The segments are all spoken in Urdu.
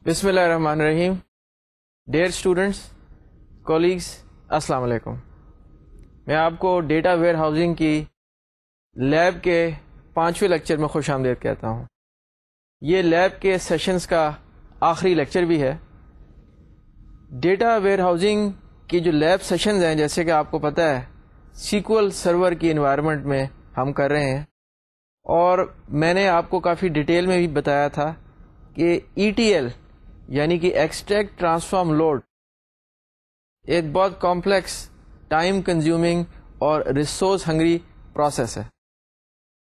بسم اللہ الرحمن الرحیم. ڈیئر اسٹوڈنٹس، کولیگس، السلام علیکم. میں آپ کو ڈیٹا ویئر ہاؤسنگ کی لیب کے 5ویں لیکچر میں خوش آمدید کہتا ہوں. یہ لیب کے سیشنز کا آخری لیکچر بھی ہے. ڈیٹا ویئر ہاؤسنگ کی جو لیب سیشنز ہیں، جیسے کہ آپ کو پتہ ہے سیکول سرور کی انوائرمنٹ میں ہم کر رہے ہیں، اور میں نے آپ کو کافی ڈیٹیل میں بھی بتایا تھا کہ ETL یعنی کہ ایکسٹریکٹ ٹرانسفارم لوڈ ایک بہت کمپلیکس، ٹائم کنزیومنگ اور ریسورس ہنگری پروسیس ہے،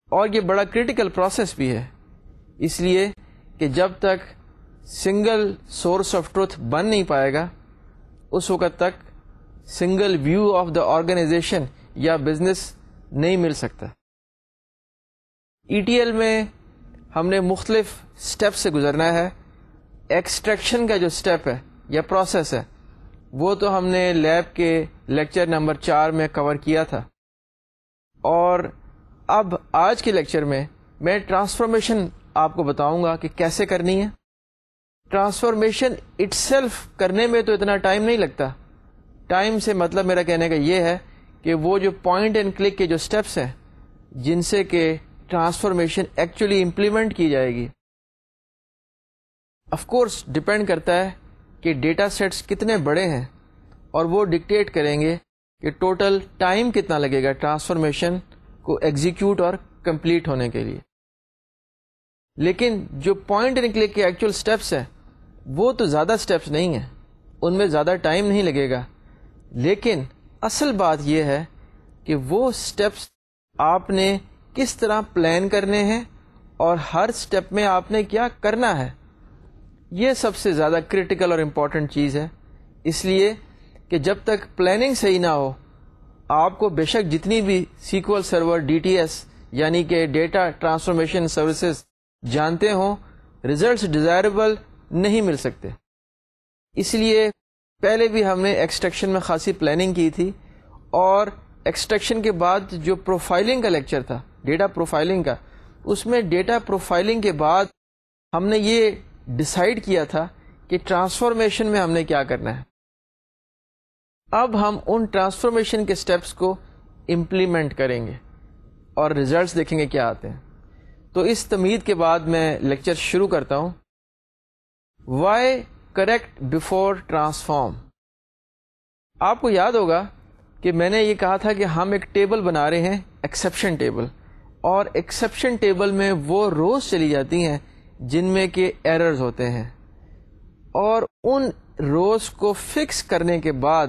اور یہ بڑا کریٹیکل پروسیس بھی ہے، اس لیے کہ جب تک سنگل سورس آف ٹروتھ بن نہیں پائے گا اس وقت تک single view of the organization یا بزنس نہیں مل سکتا. ETL میں ہم نے مختلف سٹیپ سے گزرنا ہے. ایکسٹریکشن کا جو سٹیپ ہے یا پروسیس ہے وہ تو ہم نے لیب کے لیکچر نمبر 4 میں کور کیا تھا، اور اب آج کے لیکچر میں ٹرانسفارمیشن آپ کو بتاؤں گا کہ کیسے کرنی ہے. ٹرانسفارمیشن اٹ سیلف کرنے میں تو اتنا ٹائم نہیں لگتا. ٹائم سے مطلب میرا کہنے کا یہ ہے کہ وہ جو پوائنٹ اینڈ کلک کے جو سٹیپس ہیں جن سے کہ ٹرانسفارمیشن ایکچولی امپلیمنٹ کی جائے گی، آف کورس ڈپینڈ کرتا ہے کہ ڈیٹا سیٹس کتنے بڑے ہیں، اور وہ ڈکٹیٹ کریں گے کہ ٹوٹل ٹائم کتنا لگے گا ٹرانسفارمیشن کو ایگزیکیوٹ اور کمپلیٹ ہونے کے لیے. لیکن جو پوائنٹ اینڈ کلک کے ایکچوئل سٹیپس ہیں وہ تو زیادہ سٹیپس نہیں ہیں، ان میں زیادہ ٹائم نہیں لگے گا. لیکن اصل بات یہ ہے کہ وہ سٹیپس آپ نے کس طرح پلان کرنے ہیں اور ہر سٹیپ میں آپ نے کیا کرنا ہے، یہ سب سے زیادہ کریٹیکل اور امپورٹنٹ چیز ہے. اس لیے کہ جب تک پلاننگ صحیح نہ ہو، آپ کو بے شک جتنی بھی سیکول سرور DTS یعنی کہ ڈیٹا ٹرانسفارمیشن سروسز جانتے ہوں، ریزلٹس ڈیزائربل نہیں مل سکتے. اس لیے پہلے بھی ہم نے ایکسٹریکشن میں خاصی پلاننگ کی تھی، اور ایکسٹریکشن کے بعد جو پروفائلنگ کا لیکچر تھا ڈیٹا پروفائلنگ کا، اس میں ڈیٹا پروفائلنگ کے بعد ہم نے یہ ڈیسائیڈ کیا تھا کہ ٹرانسفارمیشن میں ہم نے کیا کرنا ہے. اب ہم ان ٹرانسفارمیشن کے سٹیپس کو امپلیمنٹ کریں گے اور ریزلٹس دیکھیں گے کیا آتے ہیں. تو اس تمہید کے بعد میں لیکچر شروع کرتا ہوں. Why correct before transform. آپ کو یاد ہوگا کہ میں نے یہ کہا تھا کہ ہم ایک ٹیبل بنا رہے ہیں، ایکسیپشن ٹیبل، اور ایکسیپشن ٹیبل میں وہ روز چلی جاتی ہیں جن میں کہ ایررز ہوتے ہیں، اور ان روز کو فکس کرنے کے بعد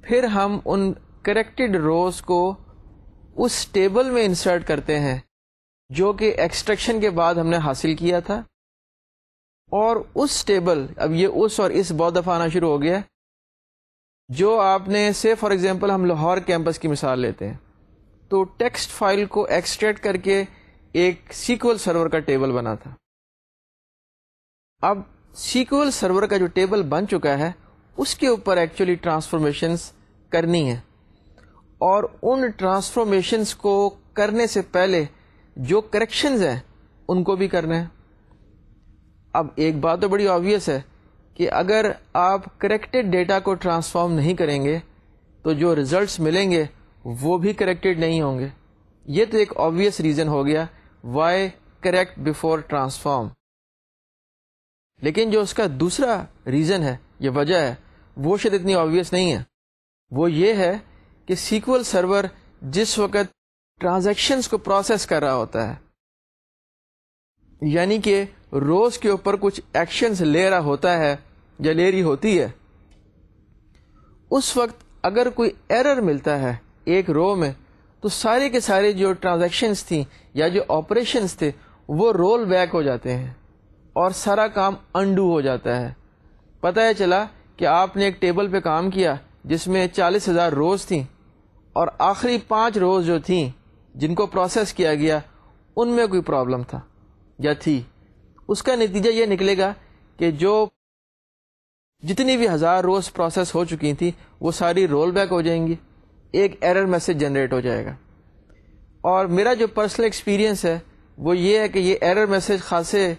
پھر ہم ان کریکٹڈ روز کو اس ٹیبل میں انسرٹ کرتے ہیں جو کہ ایکسٹریکشن کے بعد ہم نے حاصل کیا تھا. اور اس ٹیبل، اب یہ اس اور اس بہت دفعہ آنا شروع ہو گیا، جو آپ نے سے فار ایگزامپل ہم لاہور کیمپس کی مثال لیتے ہیں، تو ٹیکسٹ فائل کو ایکسٹریکٹ کر کے ایک سیکول سرور کا ٹیبل بنا تھا. اب سیکول سرور کا جو ٹیبل بن چکا ہے اس کے اوپر ایکچولی ٹرانسفارمیشنز کرنی ہے، اور ان ٹرانسفارمیشنز کو کرنے سے پہلے جو کریکشنز ہیں ان کو بھی کرنا ہے. اب ایک بات تو بڑی آبویس ہے کہ اگر آپ کریکٹڈ ڈیٹا کو ٹرانسفارم نہیں کریں گے تو جو ریزلٹس ملیں گے وہ بھی کریکٹڈ نہیں ہوں گے. یہ تو ایک آبویس ریزن ہو گیا وائی کریکٹ بیفور ٹرانسفارم. لیکن جو اس کا دوسرا ریزن ہے، یہ وجہ ہے، وہ شاید اتنی آبویس نہیں ہے. وہ یہ ہے کہ سیکول سرور جس وقت ٹرانزیکشنز کو پروسیس کر رہا ہوتا ہے، یعنی کہ روز کے اوپر کچھ ایکشنز لے رہا ہوتا ہے یا لے رہی ہوتی ہے، اس وقت اگر کوئی ایرر ملتا ہے ایک رو میں تو سارے کے سارے جو ٹرانزیکشنز تھیں یا جو آپریشنز تھے وہ رول بیک ہو جاتے ہیں اور سارا کام انڈو ہو جاتا ہے. پتہ ہے چلا کہ آپ نے ایک ٹیبل پہ کام کیا جس میں 40,000 روز تھیں، اور آخری 5 روز جو تھیں جن کو پروسیس کیا گیا ان میں کوئی پرابلم تھا یا تھی. اس کا نتیجہ یہ نکلے گا کہ جو جتنی بھی 1000 روز پروسیس ہو چکی تھیں وہ ساری رول بیک ہو جائیں گی، ایک ایرر میسج جنریٹ ہو جائے گا. اور میرا جو پرسنل ایکسپیرینس ہے وہ یہ ہے کہ یہ ایرر میسج خاصے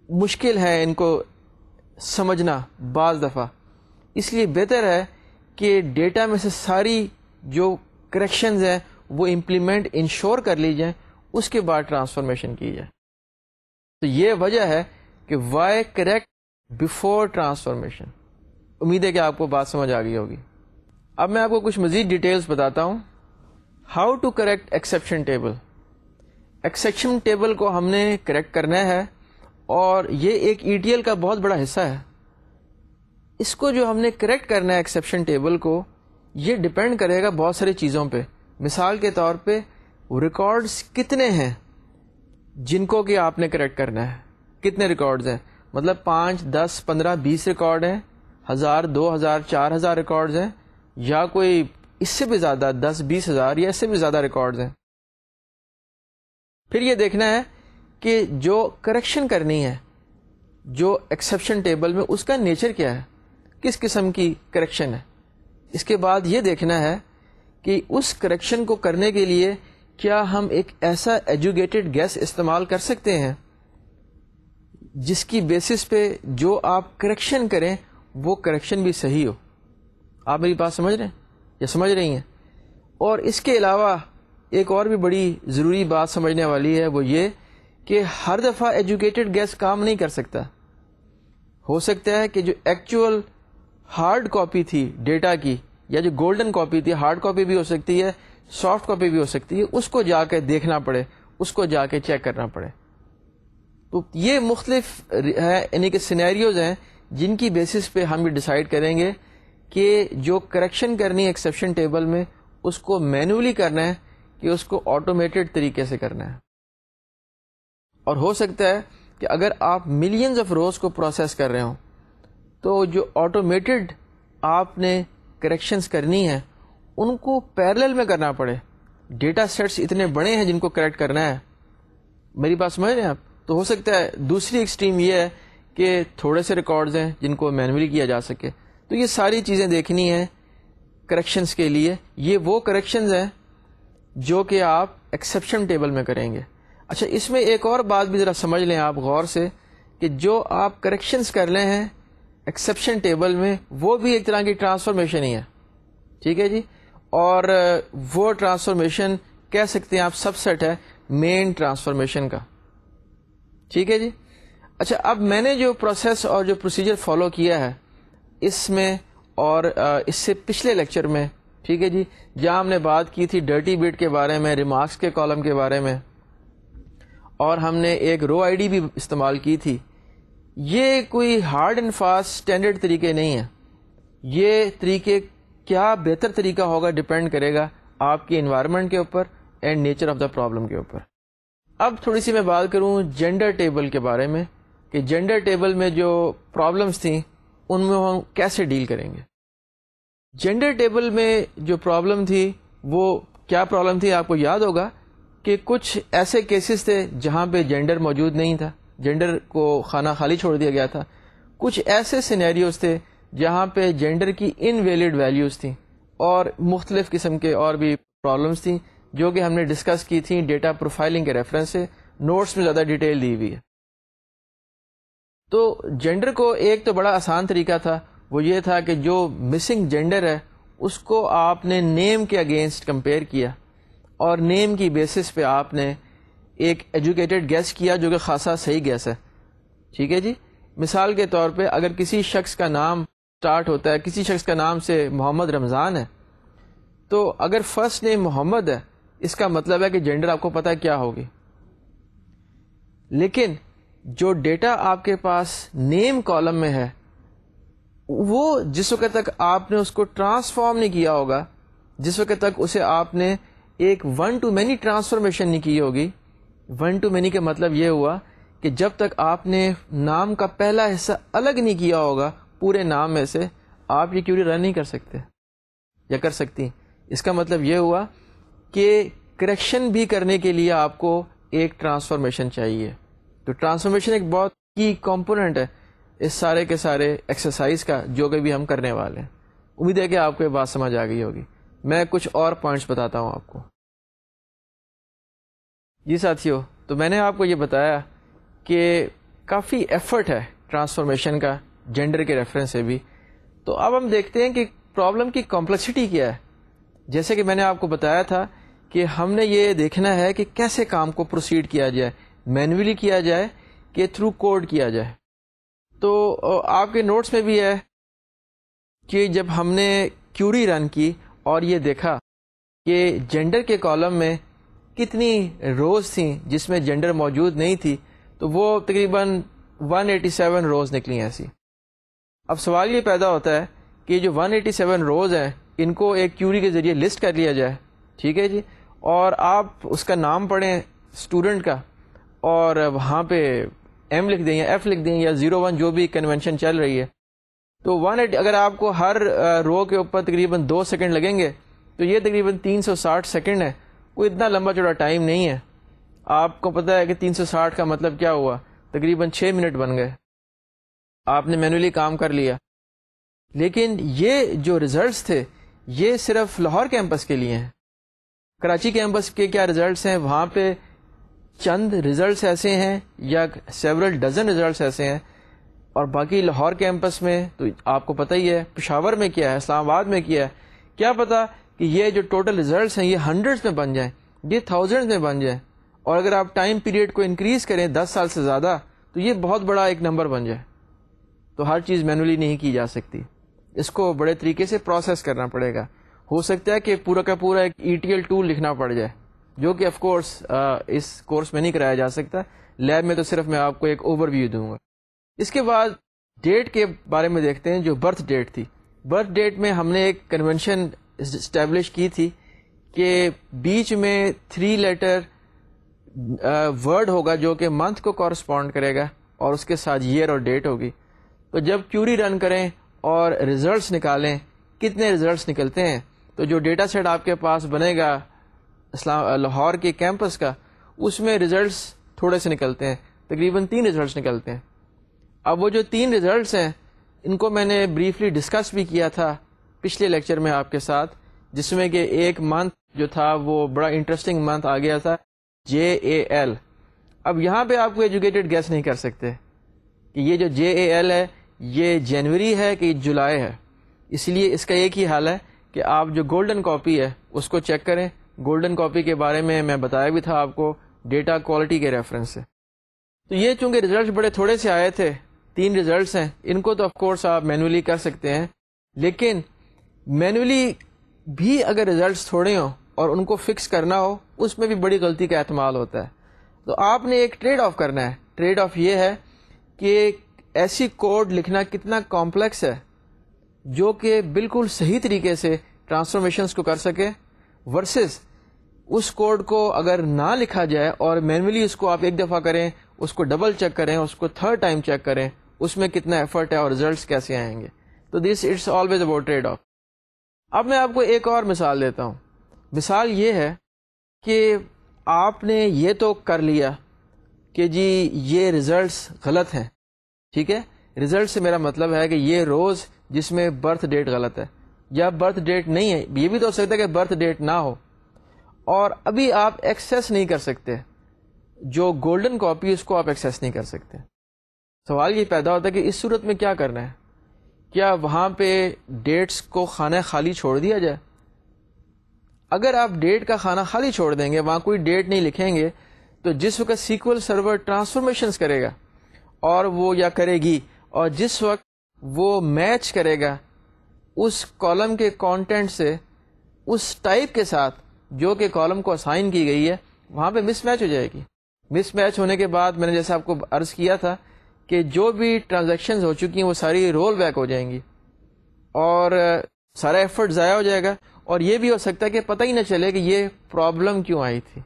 مشکل ہے ان کو سمجھنا بعض دفعہ. اس لیے بہتر ہے کہ ڈیٹا میں سے ساری جو کریکشنز ہیں وہ امپلیمنٹ انشور کر لی جائیں, اس کے بعد ٹرانسفارمیشن کی جائے. تو یہ وجہ ہے کہ وائی کریکٹ بیفور ٹرانسفارمیشن. امید ہے کہ آپ کو بات سمجھ آ گئی ہوگی. اب میں آپ کو کچھ مزید ڈیٹیلز بتاتا ہوں. How to correct exception table. Exception table کو ہم نے کریکٹ کرنا ہے اور یہ ایک ETL کا بہت بڑا حصہ ہے. اس کو جو ہم نے کریکٹ کرنا ہے ایکسیپشن ٹیبل کو, یہ ڈپینڈ کرے گا بہت ساری چیزوں پہ. مثال کے طور پہ ریکارڈز کتنے ہیں جن کو کہ آپ نے کریکٹ کرنا ہے. کتنے ریکارڈز ہیں, مطلب 5, 10, 15, 20 ریکارڈ ہیں, 1000, 2000, 4000 ریکارڈز ہیں, یا کوئی اس سے بھی زیادہ 10, 20 ہزار یا اس سے بھی زیادہ ریکارڈز ہیں. پھر یہ دیکھنا ہے کہ جو کریکشن کرنی ہے جو ایکسیپشن ٹیبل میں, اس کا نیچر کیا ہے, کس قسم کی کریکشن ہے. اس کے بعد یہ دیکھنا ہے کہ اس کریکشن کو کرنے کے لیے کیا ہم ایک ایسا ایجوکیٹڈ گیس استعمال کر سکتے ہیں جس کی بیسس پہ جو آپ کریکشن کریں وہ کریکشن بھی صحیح ہو. آپ میری بات سمجھ رہے ہیں یا سمجھ رہی ہیں؟ اور اس کے علاوہ ایک اور بھی بڑی ضروری بات سمجھنے والی ہے, وہ یہ کہ ہر دفعہ ایجوکیٹڈ گیس کام نہیں کر سکتا. ہو سکتا ہے کہ جو ایکچوئل ہارڈ کاپی تھی ڈیٹا کی, یا جو گولڈن کاپی تھی, ہارڈ کاپی بھی ہو سکتی ہے, سافٹ کاپی بھی ہو سکتی ہے, اس کو جا کے دیکھنا پڑے, اس کو جا کے چیک کرنا پڑے. تو یہ مختلف ہے, یعنی کہ سینیریوز ہیں جن کی بیسس پہ ہم یہ ڈیسائیڈ کریں گے کہ جو کریکشن کرنی ہے ایکسیپشن ٹیبل میں, اس کو مینولی کرنا ہے کہ اس کو آٹومیٹڈ طریقے سے کرنا ہے. اور ہو سکتا ہے کہ اگر آپ ملینز آف روز کو پروسیس کر رہے ہوں تو جو آٹومیٹڈ آپ نے کریکشنز کرنی ہیں ان کو پیرلل میں کرنا پڑے. ڈیٹا سیٹس اتنے بڑے ہیں جن کو کریکٹ کرنا ہے. میری بات سمجھ رہے ہیں آپ؟ تو ہو سکتا ہے دوسری ایکسٹریم یہ ہے کہ تھوڑے سے ریکارڈز ہیں جن کو مینولی کیا جا سکے. تو یہ ساری چیزیں دیکھنی ہیں کریکشنز کے لیے. یہ وہ کریکشنز ہیں جو کہ آپ ایکسیپشن ٹیبل میں کریں گے. اچھا, اس میں ایک اور بات بھی ذرا سمجھ لیں آپ غور سے, کہ جو آپ کریکشنز کر لیں ہیں ایکسیپشن ٹیبل میں وہ بھی ایک طرح کی ٹرانسفارمیشن ہی ہے. ٹھیک ہے جی. اور وہ ٹرانسفارمیشن کہہ سکتے ہیں آپ سب سیٹ ہے مین ٹرانسفارمیشن کا. ٹھیک ہے جی. اچھا, اب میں نے جو پروسیس اور جو پروسیجر فالو کیا ہے اس میں اور اس سے پچھلے لیکچر میں, ٹھیک ہے جی, جہاں ہم نے بات کی تھی ڈرٹی بٹ کے بارے میں, ریمارکس کے کالم کے بارے میں, اور ہم نے ایک رو آئی ڈی بھی استعمال کی تھی. یہ کوئی ہارڈ اینڈ فاسٹ اسٹینڈرڈ طریقے نہیں ہیں. یہ طریقے کیا بہتر طریقہ ہوگا ڈپینڈ کرے گا آپ کی انوائرمنٹ کے اوپر and nature of the problem کے اوپر. اب تھوڑی سی میں بات کروں جینڈر ٹیبل کے بارے میں, کہ جینڈر ٹیبل میں جو پرابلمس تھیں ان میں ہم کیسے ڈیل کریں گے. جینڈر ٹیبل میں جو پرابلم تھی وہ کیا پرابلم تھی, آپ کو یاد ہوگا کہ کچھ ایسے کیسز تھے جہاں پہ جینڈر موجود نہیں تھا, جینڈر کو خانہ خالی چھوڑ دیا گیا تھا. کچھ ایسے سینیریوز تھے جہاں پہ جینڈر کی انویلڈ ویلیوز تھیں, اور مختلف قسم کے اور بھی پرابلمس تھیں جو کہ ہم نے ڈسکس کی تھیں ڈیٹا پروفائلنگ کے ریفرنس سے. نوٹس میں زیادہ ڈیٹیل دی ہوئی ہے. تو جینڈر کو ایک تو بڑا آسان طریقہ تھا, وہ یہ تھا کہ جو مسنگ جینڈر ہے اس کو آپ نے نیم کے اگینسٹ کمپیئر کیا, اور نیم کی بیسس پہ آپ نے ایک ایجوکیٹڈ گیس کیا جو کہ خاصا صحیح گیس ہے. ٹھیک ہے جی. مثال کے طور پہ اگر کسی شخص کا نام اسٹارٹ ہوتا ہے, کسی شخص کا نام سے محمد رمضان ہے, تو اگر فرسٹ نیم محمد ہے اس کا مطلب ہے کہ جینڈر آپ کو پتہ ہے کیا ہوگی. لیکن جو ڈیٹا آپ کے پاس نیم کالم میں ہے وہ جس وقت تک آپ نے اس کو ٹرانسفارم نہیں کیا ہوگا, جس وقت تک اسے آپ نے ایک ون ٹو مینی ٹرانسفارمیشن نہیں کی ہوگی. ون ٹو مینی کا مطلب یہ ہوا کہ جب تک آپ نے نام کا پہلا حصہ الگ نہیں کیا ہوگا پورے نام میں سے, آپ یہ کیوری رن نہیں کر سکتے یا کر سکتی. اس کا مطلب یہ ہوا کہ کریکشن بھی کرنے کے لیے آپ کو ایک ٹرانسفارمیشن چاہیے. تو ٹرانسفارمیشن ایک بہت کی کمپوننٹ ہے اس سارے کے سارے ایکسرسائز کا جو کہ بھی ہم کرنے والے ہیں. امید ہے کہ آپ کو یہ بات سمجھ آ گئی ہوگی. میں کچھ اور پوائنٹس بتاتا ہوں آپ کو. جی ساتھیو, تو میں نے آپ کو یہ بتایا کہ کافی ایفرٹ ہے ٹرانسفارمیشن کا جینڈر کے ریفرنس سے بھی. تو اب ہم دیکھتے ہیں کہ پرابلم کی کمپلیکسٹی کیا ہے. جیسے کہ میں نے آپ کو بتایا تھا کہ ہم نے یہ دیکھنا ہے کہ کیسے کام کو پروسیڈ کیا جائے, مینولی کیا جائے کہ تھرو کوڈ کیا جائے. تو آپ کے نوٹس میں بھی ہے کہ جب ہم نے کیوری رن کی اور یہ دیکھا کہ جینڈر کے کالم میں کتنی روز تھیں جس میں جینڈر موجود نہیں تھی, تو وہ تقریباً 187 روز نکلی ایسی. اب سوال یہ پیدا ہوتا ہے کہ جو 187 روز ہیں ان کو ایک کیوری کے ذریعے لسٹ کر لیا جائے, ٹھیک ہے جی, اور آپ اس کا نام پڑھیں اسٹوڈنٹ کا اور وہاں پہ ایم لکھ دیں یا ایف لکھ دیں یا 01 جو بھی کنونشن چل رہی ہے. تو 180 اگر آپ کو ہر رو کے اوپر تقریباً 2 سیکنڈ لگیں گے تو یہ تقریباً 360 سیکنڈ ہے. کوئی اتنا لمبا چوڑا ٹائم نہیں ہے. آپ کو پتہ ہے کہ 360 کا مطلب کیا ہوا, تقریباً 6 منٹ بن گئے. آپ نے مینولی کام کر لیا. لیکن یہ جو ریزلٹس تھے یہ صرف لاہور کیمپس کے لیے ہیں. کراچی کیمپس کے کیا ریزلٹس ہیں, وہاں پہ چند ریزلٹس ایسے ہیں یا سیورل ڈزن ریزلٹس ایسے ہیں, اور باقی لاہور کیمپس میں تو آپ کو پتہ ہی ہے, پشاور میں کیا ہے, اسلام آباد میں کیا ہے. کیا پتا کہ یہ جو ٹوٹل ریزلٹس ہیں یہ ہنڈریڈز میں بن جائیں, یہ تھاؤزنڈز میں بن جائیں, اور اگر آپ ٹائم پیریڈ کو انکریز کریں 10 سال سے زیادہ تو یہ بہت بڑا ایک نمبر بن جائے. تو ہر چیز مینولی نہیں کی جا سکتی, اس کو بڑے طریقے سے پروسیس کرنا پڑے گا. ہو سکتا ہے کہ پورا کا پورا ایک ETL ٹول لکھنا پڑ جائے, جو کہ آف کورس اس کورس میں نہیں کرایا جا سکتا. لیب میں تو صرف میں آپ کو ایک اوور ویو دوں گا. اس کے بعد ڈیٹ کے بارے میں دیکھتے ہیں, جو برتھ ڈیٹ تھی. برتھ ڈیٹ میں ہم نے ایک کنونشن اسٹیبلش کی تھی کہ بیچ میں 3 لیٹر ورڈ ہوگا جو کہ منتھ کو کورسپونڈ کرے گا, اور اس کے ساتھ ایئر اور ڈیٹ ہوگی. تو جب کیوری رن کریں اور ریزلٹس نکالیں, کتنے ریزلٹس نکلتے ہیں, تو جو ڈیٹا سیٹ آپ کے پاس بنے گا لاہور کے کیمپس کا, اس میں ریزلٹس تھوڑے سے نکلتے ہیں, تقریباً 3 ریزلٹس نکلتے ہیں. اب وہ جو 3 ریزلٹس ہیں ان کو میں نے بریفلی ڈسکس بھی کیا تھا پچھلے لیکچر میں آپ کے ساتھ, جس میں کہ ایک منتھ جو تھا وہ بڑا انٹرسٹنگ منتھ آ گیا تھا, JAL. اب یہاں پہ آپ کو ایجوکیٹڈ گیس نہیں کر سکتے کہ یہ جو JAL ہے یہ جنوری ہے کہ جولائی ہے. اس لیے اس کا ایک ہی حال ہے کہ آپ جو گولڈن کاپی ہے اس کو چیک کریں. گولڈن کاپی کے بارے میں بتایا بھی تھا آپ کو ڈیٹا کوالٹی کے ریفرنس سے. تو یہ چونکہ ریزلٹس بڑے تھوڑے سے آئے تھے, 3 ریزلٹس ہیں, ان کو تو آف کورس آپ مینولی کر سکتے ہیں, لیکن مینولی بھی اگر ریزلٹس تھوڑے ہوں اور ان کو فکس کرنا ہو, اس میں بھی بڑی غلطی کا احتمال ہوتا ہے. تو آپ نے ایک ٹریڈ آف کرنا ہے. ٹریڈ آف یہ ہے کہ ایسی کوڈ لکھنا کتنا کمپلیکس ہے جو کہ بالکل صحیح طریقے سے ٹرانسفارمیشنز کو کر سکے, ورسز اس کوڈ کو اگر نہ لکھا جائے اور مینولی اس کو آپ ایک دفعہ کریں, اس کو ڈبل چیک کریں, اس کو 3rd ٹائم چیک کریں, اس میں کتنا ایفرٹ ہے اور ریزلٹس کیسے آئیں گے. تو this it's always about trade off. اب میں آپ کو ایک اور مثال دیتا ہوں. مثال یہ ہے کہ آپ نے یہ تو کر لیا کہ جی یہ ریزلٹس غلط ہیں, ٹھیک ہے. ریزلٹ سے میرا مطلب ہے کہ یہ روز جس میں برتھ ڈیٹ غلط ہے یا برتھ ڈیٹ نہیں ہے, یہ بھی تو ہو سکتا ہے کہ برتھ ڈیٹ نہ ہو, اور ابھی آپ ایکسیس نہیں کر سکتے. جو گولڈن کاپی اس کو آپ ایکسیس نہیں کر سکتے. سوال یہ پیدا ہوتا ہے کہ اس صورت میں کیا کرنا ہے. کیا وہاں پہ ڈیٹس کو خانہ خالی چھوڑ دیا جائے؟ اگر آپ ڈیٹ کا خانہ خالی چھوڑ دیں گے, وہاں کوئی ڈیٹ نہیں لکھیں گے, تو جس وقت سیکول سرور ٹرانسفارمیشنز کرے گا اور وہ یا کرے گی, اور جس وقت وہ میچ کرے گا اس کالم کے کانٹینٹ سے اس ٹائپ کے ساتھ جو کہ کالم کو اسائن کی گئی ہے, وہاں پہ مس میچ ہو جائے گی. مس میچ ہونے کے بعد میں نے جیسے آپ کو عرض کیا تھا کہ جو بھی ٹرانزیکشنز ہو چکی ہیں وہ ساری رول بیک ہو جائیں گی اور سارا ایفرٹ ضائع ہو جائے گا, اور یہ بھی ہو سکتا ہے کہ پتہ ہی نہ چلے کہ یہ پرابلم کیوں آئی تھی.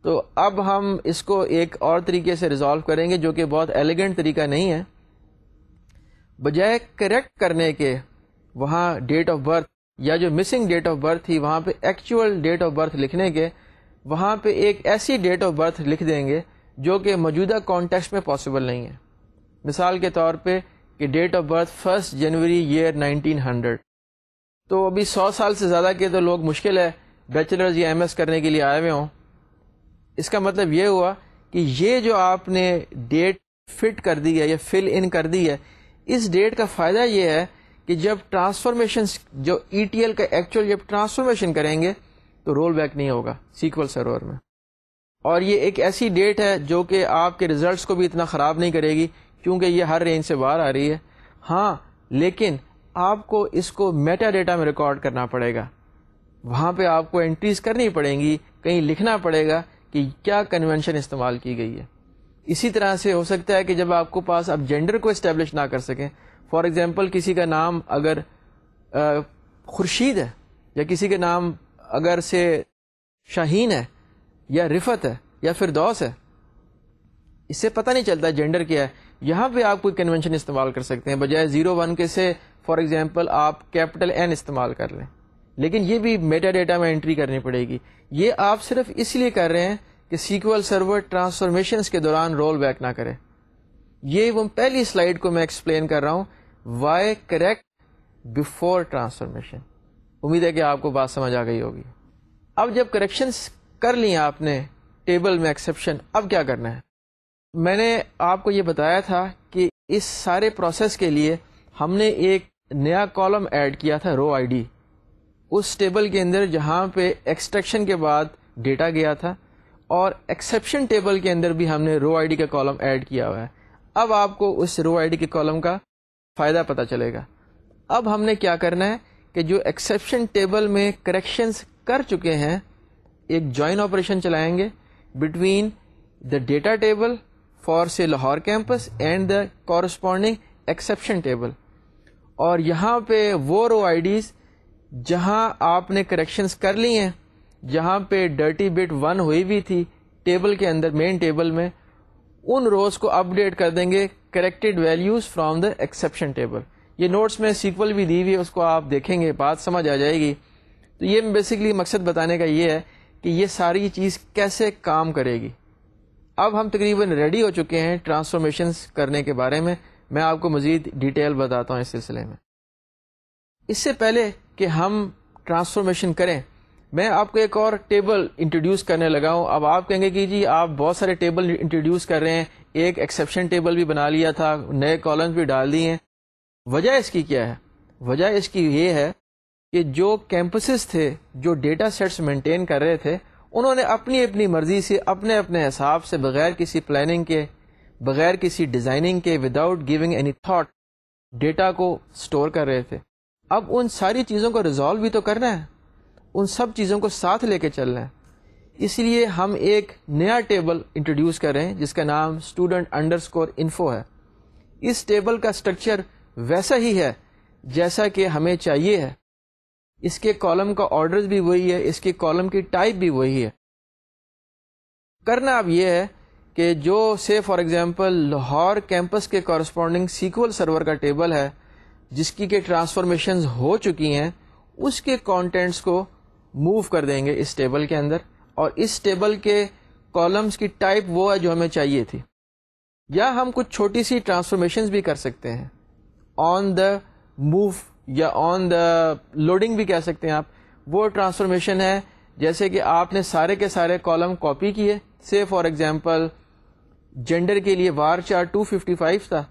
تو اب ہم اس کو ایک اور طریقے سے ریزالو کریں گے جو کہ بہت ایلیگنٹ طریقہ نہیں ہے. بجائے کریکٹ کرنے کے وہاں ڈیٹ آف برتھ یا جو مسنگ ڈیٹ آف برتھ تھی وہاں پہ ایکچوئل ڈیٹ آف برتھ لکھنے کے, وہاں پہ ایک ایسی ڈیٹ آف برتھ لکھ دیں گے جو کہ موجودہ کانٹیکسٹ میں پاسبل نہیں ہے. مثال کے طور پہ کہ date of birth 1 January year 1900. تو ابھی 100 سال سے زیادہ کے تو لوگ مشکل ہے بیچلرز یا MS کرنے کے لیے آئے ہوئے ہوں. اس کا مطلب یہ ہوا کہ یہ جو آپ نے ڈیٹ فٹ کر دی ہے یا فل ان کر دی ہے. اس ڈیٹ کا فائدہ یہ ہے کہ جب ٹرانسفارمیشن جو ETL کا ایکچوئل جب ٹرانسفارمیشن کریں گے تو رول بیک نہیں ہوگا سیکول سرور میں. اور یہ ایک ایسی ڈیٹ ہے جو کہ آپ کے ریزلٹس کو بھی اتنا خراب نہیں کرے گی کیونکہ یہ ہر رینج سے باہر آ رہی ہے. ہاں لیکن آپ کو اس کو میٹا ڈیٹا میں ریکارڈ کرنا پڑے گا, وہاں پہ آپ کو انٹریز کرنی پڑیں گی, کہیں لکھنا پڑے گا کہ کیا کنونشن استعمال کی گئی ہے. اسی طرح سے ہو سکتا ہے کہ جب آپ کو پاس آپ جینڈر کو اسٹیبلش نہ کر سکیں, فار ایگزامپل کسی کا نام اگر خورشید ہے یا کسی کے نام اگر سے شاہین ہے یا رفت ہے یا فردوس ہے, اس سے پتہ نہیں چلتا جینڈر کیا ہے. یہاں پہ آپ کوئی کنونشن استعمال کر سکتے ہیں, بجائے 01 کے سے فار ایگزامپل آپ کیپٹل N استعمال کر لیں, لیکن یہ بھی میٹا ڈیٹا میں انٹری کرنی پڑے گی. یہ آپ صرف اس لیے کر رہے ہیں کہ سیکول سرور ٹرانسفارمیشنز کے دوران رول بیک نہ کرے. یہ وہ پہلی سلائیڈ کو میں ایکسپلین کر رہا ہوں, وائی کریکٹ بفور ٹرانسفارمیشن. امید ہے کہ آپ کو بات سمجھ آ گئی ہوگی. اب جب کریکشنز کر لی آپ نے ٹیبل میں ایکسیپشن, اب کیا کرنا ہے؟ میں نے آپ کو یہ بتایا تھا کہ اس سارے پروسیس کے لیے ہم نے ایک نیا کالم ایڈ کیا تھا, رو آئی ڈی, اس ٹیبل کے اندر جہاں پہ ایکسٹریکشن کے بعد ڈیٹا گیا تھا, اور ایکسیپشن ٹیبل کے اندر بھی ہم نے رو آئی ڈی کا کالم ایڈ کیا ہوا ہے. اب آپ کو اس رو آئی ڈی کے کالم کا فائدہ پتہ چلے گا. اب ہم نے کیا کرنا ہے کہ جو ایکسیپشن ٹیبل میں کریکشنز کر چکے ہیں, ایک جوائن آپریشن چلائیں گے between the data table for سے Lahore campus and the corresponding exception table, اور یہاں پہ وہ رو آئی ڈیز جہاں آپ نے کریکشنز کر لی ہیں, جہاں پہ ڈرٹی بٹ 1 ہوئی بھی تھی ٹیبل کے اندر مین ٹیبل میں, ان روز کو اپ ڈیٹ کر دیں گے corrected values from the exception table. یہ نوٹس میں سیکول بھی دی ہوئی ہے, اس کو آپ دیکھیں گے بات سمجھ آ جائے گی. تو یہ بیسکلی مقصد بتانے کا یہ ہے کہ یہ ساری چیز کیسے کام کرے گی. اب ہم تقریباً ریڈی ہو چکے ہیں ٹرانسفارمیشنز کرنے کے بارے میں. میں آپ کو مزید ڈیٹیل بتاتا ہوں اس سلسلے میں. اس سے پہلے کہ ہم ٹرانسفارمیشن کریں, میں آپ کو ایک اور ٹیبل انٹروڈیوس کرنے لگا ہوں. اب آپ کہیں گے کہ جی آپ بہت سارے ٹیبل انٹروڈیوس کر رہے ہیں, ایک ایکسیپشن ٹیبل بھی بنا لیا تھا, نئے کالمز بھی ڈال دیے ہیں. وجہ اس کی کیا ہے؟ وجہ اس کی یہ ہے کہ جو کیمپسز تھے جو ڈیٹا سیٹس مینٹین کر رہے تھے, انہوں نے اپنی اپنی مرضی سے اپنے اپنے حساب سے بغیر کسی پلاننگ کے, بغیر کسی ڈیزائننگ کے, without giving any thought data کو سٹور کر رہے تھے. اب ان ساری چیزوں کو ریزالو بھی تو کرنا ہے, ان سب چیزوں کو ساتھ لے کے چلنا ہے. اس لیے ہم ایک نیا ٹیبل انٹروڈیوس کر رہے ہیں جس کا نام student_info ہے. اس ٹیبل کا اسٹرکچر ویسا ہی ہے جیسا کہ ہمیں چاہیے ہے. اس کے کالم کا آرڈر بھی وہی ہے, اس کے کالم کی ٹائپ بھی وہی ہے. کرنا اب یہ ہے کہ جو سے فار ایگزامپل لاہور کیمپس کے کورسپونڈنگ سیکول سرور کا ٹیبل ہے جس کی کہ ٹرانسفارمیشنز ہو چکی ہیں, اس کے کانٹینٹس کو موو کر دیں گے اس ٹیبل کے اندر, اور اس ٹیبل کے کالمز کی ٹائپ وہ ہے جو ہمیں چاہیے تھی. یا ہم کچھ چھوٹی سی ٹرانسفارمیشنز بھی کر سکتے ہیں, آن دا موو یا آن دا لوڈنگ بھی کہہ سکتے ہیں آپ. وہ ٹرانسفارمیشن ہے جیسے کہ آپ نے سارے کے سارے کالم کاپی کیے, سے فار ایگزامپل جینڈر کے لیے varchar 255 تھا,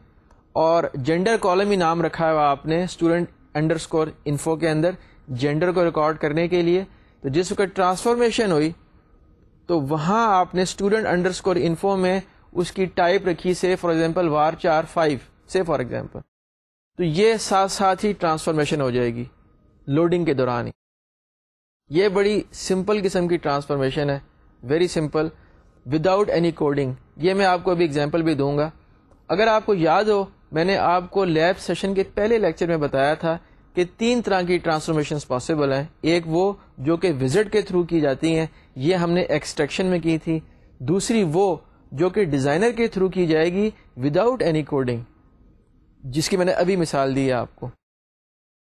اور جینڈر کالم ہی نام رکھا ہوا آپ نے student_info کے اندر جینڈر کو ریکارڈ کرنے کے لیے. تو جس وقت ٹرانسفارمیشن ہوئی تو وہاں آپ نے student_info میں اس کی ٹائپ رکھی سے فار ایگزامپل varchar 5 سے فار ایگزامپل. تو یہ ساتھ ساتھ ہی ٹرانسفارمیشن ہو جائے گی لوڈنگ کے دوران ہی. یہ بڑی سمپل قسم کی ٹرانسفارمیشن ہے, very simple, without any coding. یہ میں آپ کو ابھی ایگزامپل بھی دوں گا. اگر آپ کو یاد ہو, میں نے آپ کو لیب سیشن کے پہلے لیکچر میں بتایا تھا کہ 3 طرح کی ٹرانسفارمیشنز پاسبل ہیں. ایک وہ جو کہ وزٹ کے تھرو کی جاتی ہیں, یہ ہم نے ایکسٹریکشن میں کی تھی. دوسری وہ جو کہ ڈیزائنر کے تھرو کی جائے گی وداؤٹ اینی کوڈنگ, جس کی میں نے ابھی مثال دی ہے آپ کو.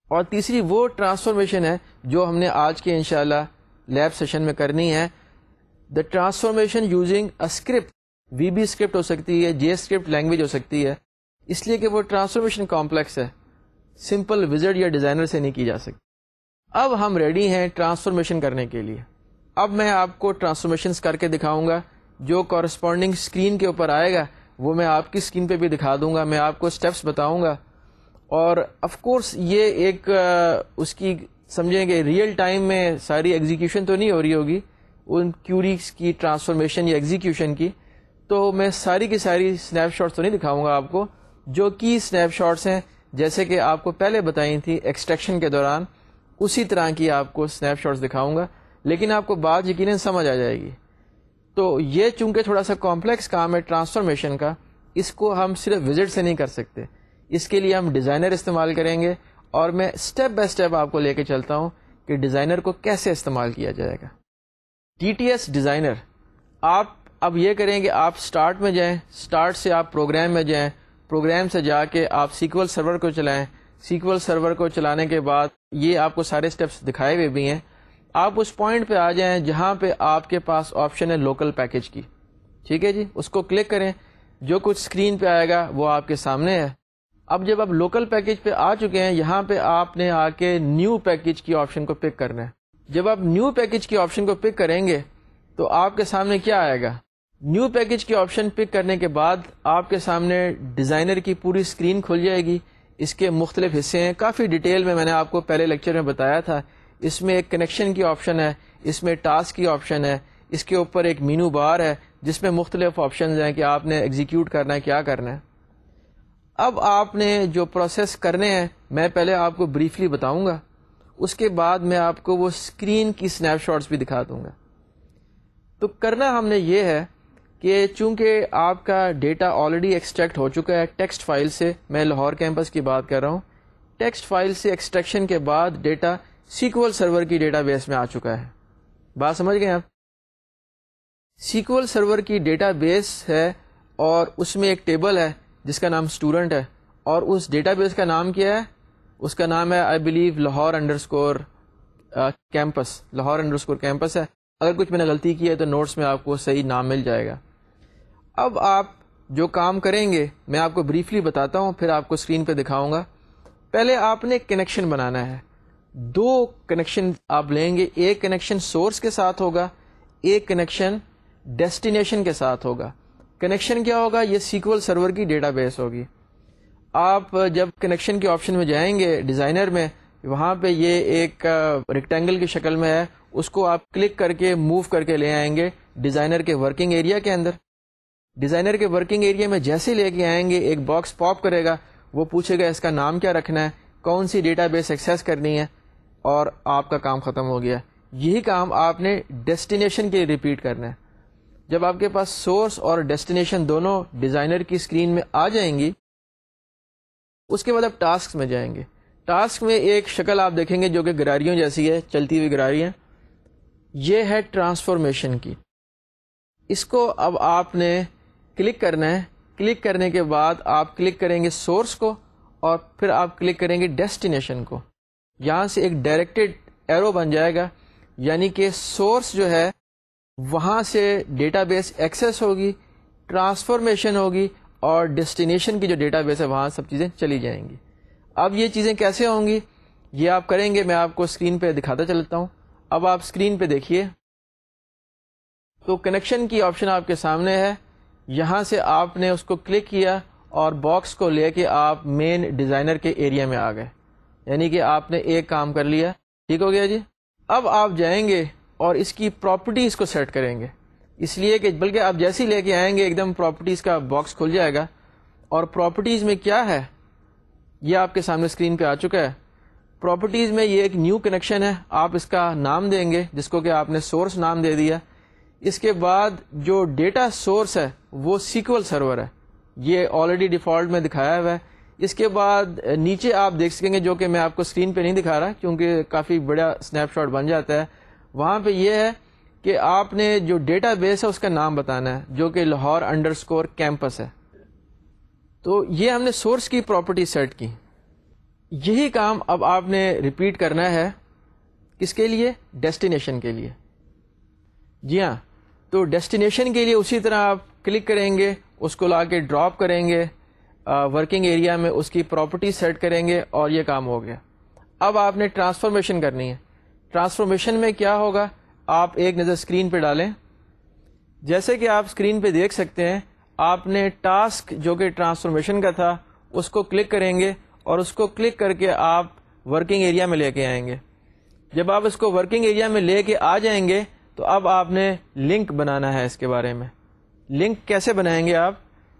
اور تیسری وہ ٹرانسفارمیشن ہے جو ہم نے آج کے انشاءاللہ لیب سیشن میں کرنی ہے, the transformation using a script. VB script ہو سکتی ہے, JScript لینگویج ہو سکتی ہے, اس لیے کہ وہ ٹرانسفارمیشن کمپلیکس ہے, سمپل وزٹ یا ڈیزائنر سے نہیں کی جا سکتی. اب ہم ریڈی ہیں ٹرانسفارمیشن کرنے کے لیے. اب میں آپ کو ٹرانسفارمیشنز کر کے دکھاؤں گا جو کورسپونڈنگ اسکرین کے اوپر آئے گا. وہ میں آپ کی اسکرین پہ بھی دکھا دوں گا, میں آپ کو اسٹیپس بتاؤں گا. اور آف کورس یہ ایک اس کی سمجھیں کہ ریئل ٹائم میں ساری ایگزیکیوشن تو نہیں ہو رہی ہوگی ان کیوریز کی ٹرانسفارمیشن یا ایگزیکیوشن کی, تو میں ساری کی ساری اسنیپ شاٹس تو نہیں دکھاؤں گا آپ کو. جو کی اسنیپ شاٹس ہیں جیسے کہ آپ کو پہلے بتائی تھی ایکسٹریکشن کے دوران, اسی طرح کی آپ کو اسنیپ شاٹس دکھاؤں گا, لیکن آپ کو بات یقیناً سمجھ آ جائے گی. تو یہ چونکہ تھوڑا سا کمپلیکس کام ہے ٹرانسفارمیشن کا, اس کو ہم صرف وزٹ سے نہیں کر سکتے, اس کے لیے ہم ڈیزائنر استعمال کریں گے, اور میں اسٹیپ بائی اسٹیپ آپ کو لے کے چلتا ہوں کہ ڈیزائنر کو کیسے استعمال کیا جائے گا. ٹی ٹی ایس ڈیزائنر, آپ اب یہ کریں کہ آپ اسٹارٹ میں جائیں, اسٹارٹ سے آپ پروگرام میں جائیں, پروگرام سے جا کے آپ سیکول سرور کو چلائیں, سیکول سرور کو چلانے کے بعد یہ آپ کو سارے اسٹیپس دکھائے ہوئے بھی ہیں. آپ اس پوائنٹ پہ آ جائیں جہاں پہ آپ کے پاس آپشن ہے لوکل پیکج کی, ٹھیک ہے جی, اس کو کلک کریں, جو کچھ اسکرین پہ آئے گا وہ آپ کے سامنے ہے. اب جب آپ لوکل پیکج پہ آ چکے ہیں, یہاں پہ آپ نے آ کے نیو پیکج کی آپشن کو پک کرنا ہے. جب آپ نیو پیکج کی آپشن کو پک کریں گے تو آپ کے سامنے کیا آئے گا؟ نیو پیکج کی آپشن پک کرنے کے بعد آپ کے سامنے ڈیزائنر کی پوری اسکرین کھل جائے گی. اس کے مختلف حصے ہیں, کافی ڈیٹیل میں نے آپ کو پہلے لیکچر میں بتایا تھا. اس میں ایک کنیکشن کی آپشن ہے, اس میں ٹاسک کی آپشن ہے, اس کے اوپر ایک مینو بار ہے جس میں مختلف آپشنز ہیں کہ آپ نے ایگزیکیوٹ کرنا ہے, کیا کرنا ہے. اب آپ نے جو پروسیس کرنے ہیں میں پہلے آپ کو بریفلی بتاؤں گا, اس کے بعد میں آپ کو وہ اسکرین کی اسنیپ شاٹس بھی دکھا دوں گا. تو کرنا ہم نے یہ ہے کہ چونکہ آپ کا ڈیٹا آلریڈی ایکسٹریکٹ ہو چکا ہے ٹیکسٹ فائل سے, میں لاہور کیمپس کی بات کر رہا ہوں, ٹیکسٹ فائل سے ایکسٹریکشن کے بعد ڈیٹا سیکول سرور کی ڈیٹا بیس میں آ چکا ہے. بات سمجھ گئے آپ؟ سیکول سرور کی ڈیٹا بیس ہے اور اس میں ایک ٹیبل ہے جس کا نام اسٹوڈنٹ ہے, اور اس ڈیٹا بیس کا نام کیا ہے؟ اس کا نام ہے I blue Lahore underscore campus, Lahore underscore campus ہے. اگر کچھ میں نے غلطی کی ہے تو نوٹس میں آپ کو صحیح نام مل جائے گا. اب آپ جو کام کریں گے میں آپ کو بریفلی بتاتا ہوں, پھر آپ کو اسکرین پہ دکھاؤں گا. پہلے آپ نے کنیکشن بنانا ہے. 2 کنیکشن آپ لیں گے, ایک کنیکشن سورس کے ساتھ ہوگا, ایک کنیکشن ڈیسٹینیشن کے ساتھ ہوگا. کنیکشن کیا ہوگا؟ یہ سیکول سرور کی ڈیٹا بیس ہوگی. آپ جب کنیکشن کے آپشن میں جائیں گے ڈیزائنر میں, وہاں پہ یہ ایک ریکٹینگل کی شکل میں ہے, اس کو آپ کلک کر کے موو کر کے لے آئیں گے ڈیزائنر کے ورکنگ ایریا کے اندر. ڈیزائنر کے ورکنگ ایریا میں جیسے لے کے آئیں گے ایک باکس پاپ کرے گا, وہ پوچھے گا اس کا نام کیا رکھنا ہے, کون سی ڈیٹا بیس ایکسیس کرنی ہے, اور آپ کا کام ختم ہو گیا. یہی کام آپ نے ڈیسٹینیشن کے لیے ریپیٹ کرنا ہے. جب آپ کے پاس سورس اور ڈیسٹینیشن دونوں ڈیزائنر کی اسکرین میں آ جائیں گی, اس کے بعد آپ ٹاسک میں جائیں گے. ٹاسک میں ایک شکل آپ دیکھیں گے جو کہ گراریوں جیسی ہے, چلتی ہوئی گراریاں. یہ ہے ٹرانسفارمیشن کی. اس کو اب آپ نے کلک کرنا ہے. کلک کرنے کے بعد آپ کلک کریں گے سورس کو, اور پھر آپ کلک کریں گے ڈیسٹینیشن کو. یہاں سے ایک ڈائریکٹڈ ایرو بن جائے گا, یعنی کہ سورس جو ہے وہاں سے ڈیٹا بیس ایکسیس ہوگی, ٹرانسفارمیشن ہوگی, اور ڈیسٹینیشن کی جو ڈیٹا بیس ہے وہاں سب چیزیں چلی جائیں گی. اب یہ چیزیں کیسے ہوں گی یہ آپ کریں گے, میں آپ کو اسکرین پہ دکھاتا چلتا ہوں. اب آپ اسکرین پہ دیکھیے تو کنیکشن کی آپشن آپ کے سامنے ہے. یہاں سے آپ نے اس کو کلک کیا اور باکس کو لے کے آپ مین ڈیزائنر کے ایریا میں آ گئے, یعنی کہ آپ نے ایک کام کر لیا. ٹھیک ہو گیا جی. اب آپ جائیں گے اور اس کی پراپرٹیز کو سیٹ کریں گے, اس لیے کہ بلکہ آپ جیسے ہی لے کے آئیں گے ایک دم پراپرٹیز کا باکس کھل جائے گا. اور پراپرٹیز میں کیا ہے یہ آپ کے سامنے اسکرین پہ آ چکا ہے. پراپرٹیز میں یہ ایک نیو کنیکشن ہے, آپ اس کا نام دیں گے جس کو کہ آپ نے سورس نام دے دیا. اس کے بعد جو ڈیٹا سورس ہے وہ سیکول سرور ہے, یہ آلریڈی ڈیفالٹ میں دکھایا ہوا ہے. اس کے بعد نیچے آپ دیکھ سکیں گے, جو کہ میں آپ کو اسکرین پہ نہیں دکھا رہا کیونکہ کافی بڑا اسنیپ شاٹ بن جاتا ہے. وہاں پہ یہ ہے کہ آپ نے جو ڈیٹا بیس ہے اس کا نام بتانا ہے, جو کہ لاہور انڈرسکور کیمپس ہے. تو یہ ہم نے سورس کی پراپرٹی سیٹ کی. یہی کام اب آپ نے ریپیٹ کرنا ہے کس کے لیے؟ ڈیسٹینیشن کے لیے. جی ہاں, تو ڈیسٹینیشن کے لیے اسی طرح آپ کلک کریں گے, اس کو لا کے ڈراپ کریں گے ورکنگ ایریا میں, اس کی پراپرٹی سیٹ کریں گے, اور یہ کام ہو گیا. اب آپ نے ٹرانسفارمیشن کرنی ہے. ٹرانسفارمیشن میں کیا ہوگا آپ ایک نظر اسکرین پہ ڈالیں. جیسے کہ آپ اسکرین پہ دیکھ سکتے ہیں, آپ نے ٹاسک جو کہ ٹرانسفارمیشن کا تھا اس کو کلک کریں گے اور اس کو کلک کر کے آپ ورکنگ ایریا میں لے کے آئیں گے. جب آپ اس کو ورکنگ ایریا میں لے کے آ جائیں گے تو اب آپ نے لنک بنانا ہے. اس کے بارے میں لنک کیسے بنائیں گے آپ؟